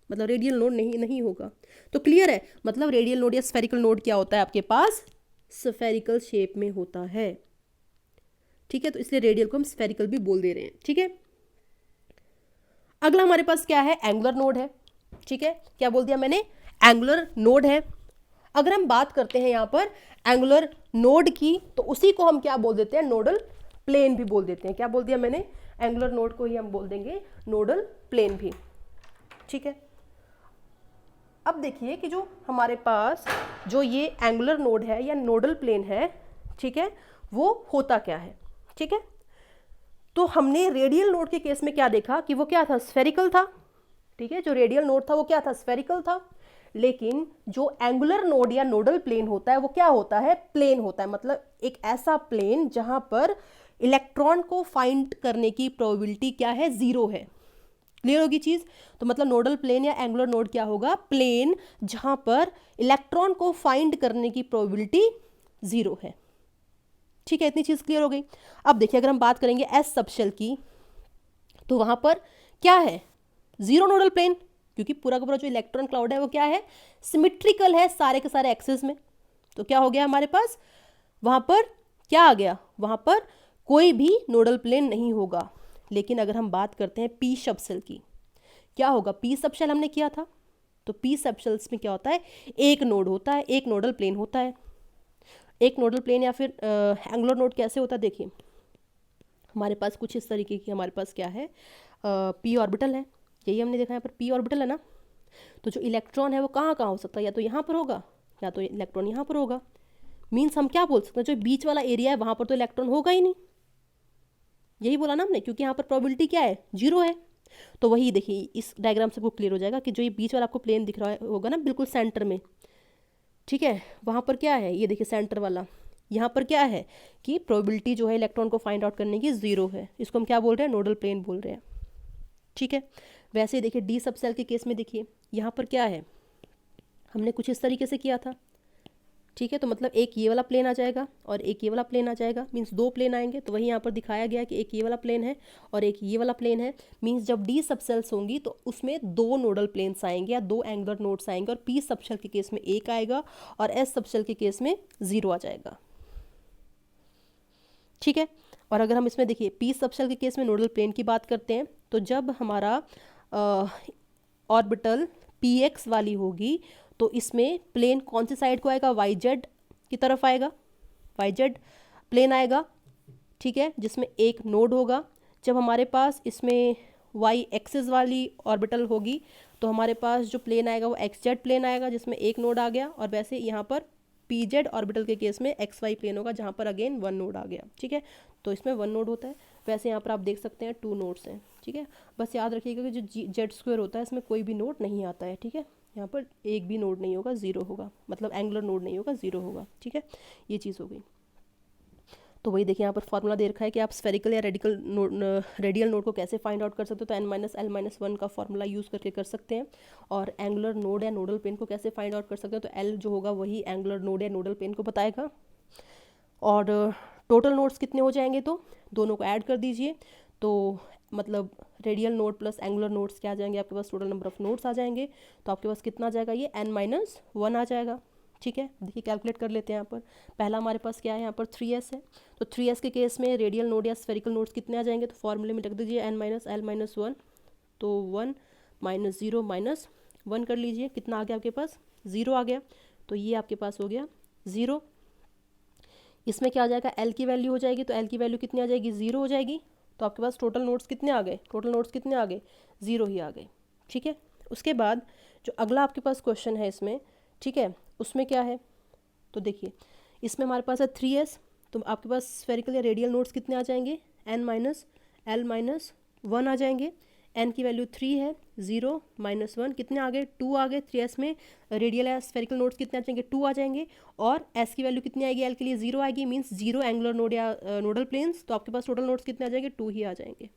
मतलब रेडियल नोड नहीं होगा। तो क्लियर है, मतलब रेडियल नोड या स्फेरिकल नोड क्या होता है आपके पास, स्फेरिकल शेप में होता है, ठीक है। तो इसलिए रेडियल को हम स्फेरिकल भी बोल दे रहे हैं, ठीक है। अगला हमारे पास क्या है, एंगुलर नोड है, ठीक है। क्या बोल दिया मैंने, एंगुलर नोड है। अगर हम बात करते हैं यहाँ पर एंगुलर नोड की, तो उसी को हम क्या बोल देते हैं, नोडल प्लेन भी बोल देते हैं। क्या बोल दिया मैंने, एंगुलर नोड को ही हम बोल देंगे नोडल प्लेन भी, ठीक है। अब देखिए कि जो हमारे पास जो ये एंगुलर नोड है या नोडल प्लेन है, ठीक है, वो होता क्या है, ठीक है। तो हमने रेडियल नोड के केस में क्या देखा कि वो क्या था, स्फेरिकल था, ठीक है। जो रेडियल नोड था वो क्या था, स्फेरिकल था। लेकिन जो एंगुलर नोड या नोडल प्लेन होता है वो क्या होता है, प्लेन होता है, मतलब एक ऐसा प्लेन जहां पर इलेक्ट्रॉन को फाइंड करने की प्रोबेबिलिटी क्या है, 0 है। क्लियर होगी चीज। तो मतलब नोडल प्लेन या एंगुलर नोड क्या होगा, प्लेन जहां पर इलेक्ट्रॉन को फाइंड करने की प्रोबेबिलिटी 0 है, ठीक है। इतनी चीज क्लियर हो गई। अब देखिए अगर हम बात करेंगे एस सबशेल की, तो वहां पर क्या है, 0 नोडल प्लेन, क्योंकि पूरा का पूरा जो इलेक्ट्रॉन क्लाउड है वो क्या है, सिमेट्रिकल है सारे के सारे एक्सिस में। तो क्या हो गया हमारे पास, वहां पर क्या आ गया, वहां पर कोई भी नोडल प्लेन नहीं होगा। लेकिन अगर हम बात करते हैं पी सबशेल की, क्या होगा, पी सबशेल हमने किया था, तो पी सबशेल्स में क्या होता है, एक नोड होता है, एक नोडल प्लेन होता है। एक नोडल प्लेन या फिर एंगुलर नोड कैसे होता है, देखिए हमारे पास कुछ इस तरीके की, हमारे पास क्या है, पी ऑर्बिटल है, यही हमने देखा यहाँ पर पी ऑर्बिटल है ना। तो जो इलेक्ट्रॉन है वो कहाँ कहाँ हो सकता है, या तो यहाँ पर होगा या तो इलेक्ट्रॉन यहाँ पर होगा। मीन्स हम क्या बोल सकते हैं, जो बीच वाला एरिया है वहाँ पर तो इलेक्ट्रॉन होगा ही नहीं, यही बोला ना हमने, क्योंकि यहाँ पर प्रोबेबिलिटी क्या है, 0 है। तो वही देखिए इस डायग्राम से आपको क्लियर हो जाएगा कि जो ये बीच वाला आपको प्लेन दिख रहा होगा ना बिल्कुल सेंटर में, ठीक है, वहाँ पर क्या है, ये देखिए सेंटर वाला, यहाँ पर क्या है कि प्रोबेबिलिटी जो है इलेक्ट्रॉन को फाइंड आउट करने की 0 है। इसको हम क्या बोल रहे हैं, नोडल प्लेन बोल रहे हैं, ठीक है। वैसे देखिए डी सबसेल के केस में देखिए यहाँ पर क्या है, हमने कुछ इस तरीके से किया था, ठीक है। तो मतलब एक ये वाला प्लेन आ जाएगा और एक ये वाला प्लेन आ जाएगा, मीन्स 2 प्लेन आएंगे। तो वही यहाँ पर दिखाया गया कि एक ये वाला प्लेन है और एक ये वाला प्लेन है। मीन्स जब डी सबसेल्स होंगी तो उसमें 2 नोडल प्लेन्स आएंगे या 2 एंगुलर नोड्स आएंगे, और पी सबसेल के केस में 1 आएगा और एस सबसेल के केस में 0 आ जाएगा, ठीक है। और अगर हम इसमें देखिए पी सबसेल के केस में नोडल प्लेन की बात करते हैं, तो जब हमारा ऑर्बिटल पी एक्स वाली होगी तो इसमें प्लेन कौन सी साइड को आएगा, वाई जेड की तरफ आएगा, वाई जेड प्लेन आएगा, ठीक है, जिसमें एक नोड होगा। जब हमारे पास इसमें वाई एक्सिस वाली ऑर्बिटल होगी तो हमारे पास जो प्लेन आएगा वो एक्स जेड प्लेन आएगा, जिसमें एक नोड आ गया। और वैसे यहाँ पर पी जेड ऑर्बिटल के केस में एक्स वाई प्लेन होगा, जहाँ पर अगेन 1 नोड आ गया, ठीक है। तो इसमें 1 नोड होता है। वैसे यहाँ पर आप देख सकते हैं 2 नोड्स हैं, ठीक है। बस याद रखिएगा कि जो जेड स्क्वायर होता है इसमें कोई भी नोड नहीं आता है, ठीक है। यहाँ पर एक भी नोड नहीं होगा, 0 होगा, मतलब एंगुलर नोड नहीं होगा, 0 होगा, ठीक है। ये चीज़ हो गई। तो वही देखिए यहाँ पर फॉर्मूला दे रखा है कि आप स्फेरिकल या रेडियल नोड को कैसे फाइंड आउट कर सकते हो। तो n माइनस l माइनस 1 का फॉर्मूला यूज़ करके कर सकते हैं। और एंगुलर नोड या नोडल प्लेन को कैसे फाइंड आउट कर सकते हैं, तो l जो होगा वही एंगुलर नोड या नोडल प्लेन को बताएगा। और टोटल नोड्स कितने हो जाएंगे, तो दोनों को ऐड कर दीजिए, तो मतलब radial node plus angular nodes क्या आ जाएंगे, आपके पास टोटल नंबर ऑफ नोड्स आ जाएंगे। तो आपके पास कितना आ जाएगा, ये n माइनस 1 आ जाएगा, ठीक है। देखिए कैलकुलेट कर लेते हैं। यहाँ पर पहला हमारे पास क्या है, यहाँ पर 3s है। तो 3s के केस में रेडियल नोड या स्फेरिकल नोड्स कितने आ जाएंगे, तो फॉर्मूले में रख दीजिए n माइनस l माइनस 1, तो 1 माइनस 0 माइनस 1 कर लीजिए, कितना आ गया आपके पास, 0 आ गया। तो ये आपके पास हो गया 0। इसमें क्या आ जाएगा, l की वैल्यू हो जाएगी, तो l की वैल्यू कितनी आ जाएगी, 0 हो जाएगी। तो आपके पास टोटल नोड्स कितने आ गए, टोटल नोड्स कितने आ गए, 0 ही आ गए, ठीक है। उसके बाद जो अगला आपके पास क्वेश्चन है इसमें, ठीक है, उसमें क्या है, तो देखिए इसमें हमारे पास है 3s। तो आपके पास स्फेरिकल या रेडियल नोड्स कितने आ जाएंगे, n माइनस l माइनस 1 आ जाएंगे। एन की वैल्यू 3 है, 0 -1 कितने आ गए, 2 आ गए। 3s में रेडियल या स्फेरिकल नोड्स कितने आ जाएंगे, 2 आ जाएंगे। और s की वैल्यू कितनी आएगी, एल के लिए 0 आएगी, मीन्स 0 एंगुलर नोड या नोडल प्लेन्स, तो आपके पास टोटल नोड्स कितने आ जाएंगे, 2 ही आ जाएंगे।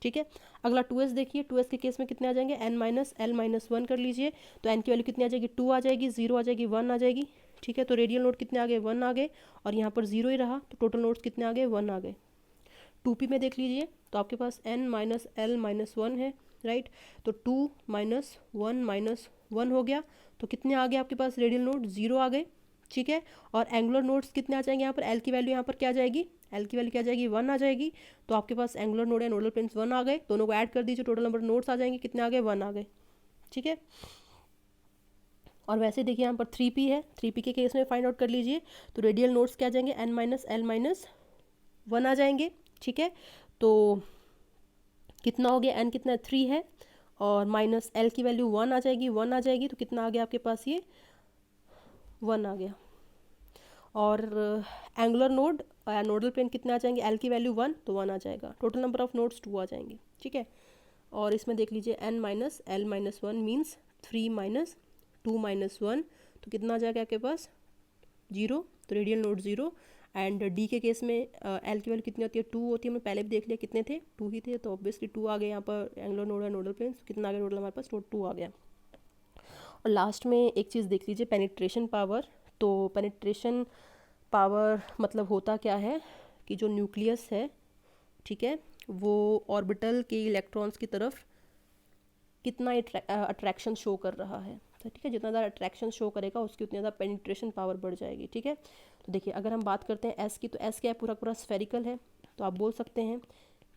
ठीक है, अगला 2s देखिए, 2s के केस में कितने आ जाएंगे, n माइनस l माइनस 1 कर लीजिए, तो n की वैल्यू कितनी आ जाएगी, 2 आ जाएगी, 0 आ जाएगी, 1 आ जाएगी। ठीक है, तो रेडियल नोड कितने आ गए, 1 आ गए, और यहाँ पर 0 ही रहा, तो टोटल नोड्स कितने आ गए, 1 आ गए। 2p में देख लीजिए, तो आपके पास n माइनस l माइनस 1 है, राइट, तो 2 माइनस 1 माइनस 1 हो गया, तो कितने आ गए आपके पास रेडियल नोड, 0 आ गए। ठीक है, और एंगुलर नोड्स कितने आ जाएंगे यहाँ पर, l की वैल्यू यहाँ पर क्या आ जाएगी, l की वैल्यू क्या आ जाएगी, 1 आ जाएगी। तो आपके पास एंगुलर नोड या नोडल प्लेन्स 1 आ गए, दोनों को ऐड कर दीजिए, टोटल नंबर नोड्स आ जाएंगे, कितने आ गए, 1 आ गए। ठीक है, और वैसे देखिए यहाँ पर 3p है, 3p के केस में फाइंड आउट कर लीजिए, तो रेडियल नोड्स क्या आ जाएंगे, n माइनस l माइनस 1 आ जाएंगे। ठीक है, तो कितना हो गया, n कितना है, 3 है, और माइनस l की वैल्यू 1 आ जाएगी, 1 आ जाएगी, तो कितना आ गया आपके पास, ये 1 आ गया। और एंगुलर नोड या नोडल प्लेन कितने आ जाएंगे, l की वैल्यू 1, तो 1 आ जाएगा, टोटल नंबर ऑफ नोड्स 2 आ जाएंगे। ठीक है, और इसमें देख लीजिए n minus l minus 1 means 3 minus 2 minus 1, तो कितना आ जाएगा आपके पास, 0, तो रेडियल नोड 0। एंड डी के केस में एल की वैल्यू कितनी होती है, 2 होती है, हमने पहले भी देख लिया कितने थे, 2 ही थे, तो ऑब्वियसली 2 आ गए यहाँ पर एंगुलर नोड या नोडल प्लेन्स, कितना आ गया टोटल हमारे पास, 2 आ गया। और लास्ट में एक चीज़ देख लीजिए, पेनिट्रेशन पावर। तो पेनिट्रेशन पावर मतलब होता क्या है कि जो न्यूक्लियस है, ठीक है, वो ऑर्बिटल के इलेक्ट्रॉन्स की तरफ कितना अट्रैक्शन शो कर रहा है। तो ठीक है, जितना ज़्यादा अट्रैक्शन शो करेगा उसकी उतनी ज़्यादा पेनिट्रेशन पावर बढ़ जाएगी। ठीक है, तो देखिए अगर हम बात करते हैं एस की, तो एस क्या है, पूरा पूरा स्फेरिकल है, तो आप बोल सकते हैं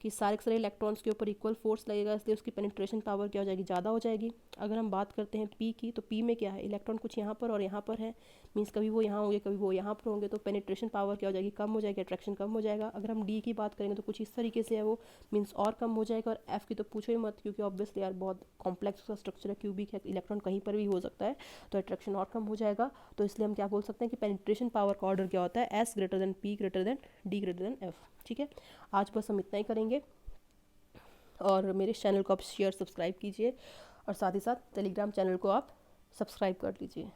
कि सारे के सारे इलेक्ट्रॉन्स के ऊपर इक्वल फोर्स लगेगा, इसलिए उसकी पेनिट्रेशन पावर क्या हो जाएगी, ज़्यादा हो जाएगी। अगर हम बात करते हैं पी की, तो पी में क्या है, इलेक्ट्रॉन कुछ यहाँ पर और यहाँ पर है, मीन्स कभी वो यहाँ होंगे कभी वो यहाँ पर होंगे, तो पेनिट्रेशन पावर क्या हो जाएगी, कम हो जाएगी, अट्रैक्शन कम हो जाएगा। अगर हम डी की बात करेंगे तो कुछ इस तरीके से है वो, मीन्स और कम हो जाएगा। और एफ की तो पूछो ही मत, क्योंकि ऑब्वियसली यार बहुत कॉम्प्लेक्स का स्ट्रक्चर है, क्यूबिक है, इलेक्ट्रॉन कहीं पर भी हो सकता है, तो अट्रैक्शन और कम हो जाएगा। तो इसलिए हम क्या बोल सकते हैं कि पेनिट्रेशन पावर का ऑर्डर क्या होता है, S greater than P greater than D greater than F. ठीक है, आज बस हम इतना ही करेंगे, और मेरे चैनल को आप शेयर सब्सक्राइब कीजिए, और साथ ही साथ टेलीग्राम चैनल को आप सब्सक्राइब कर लीजिए।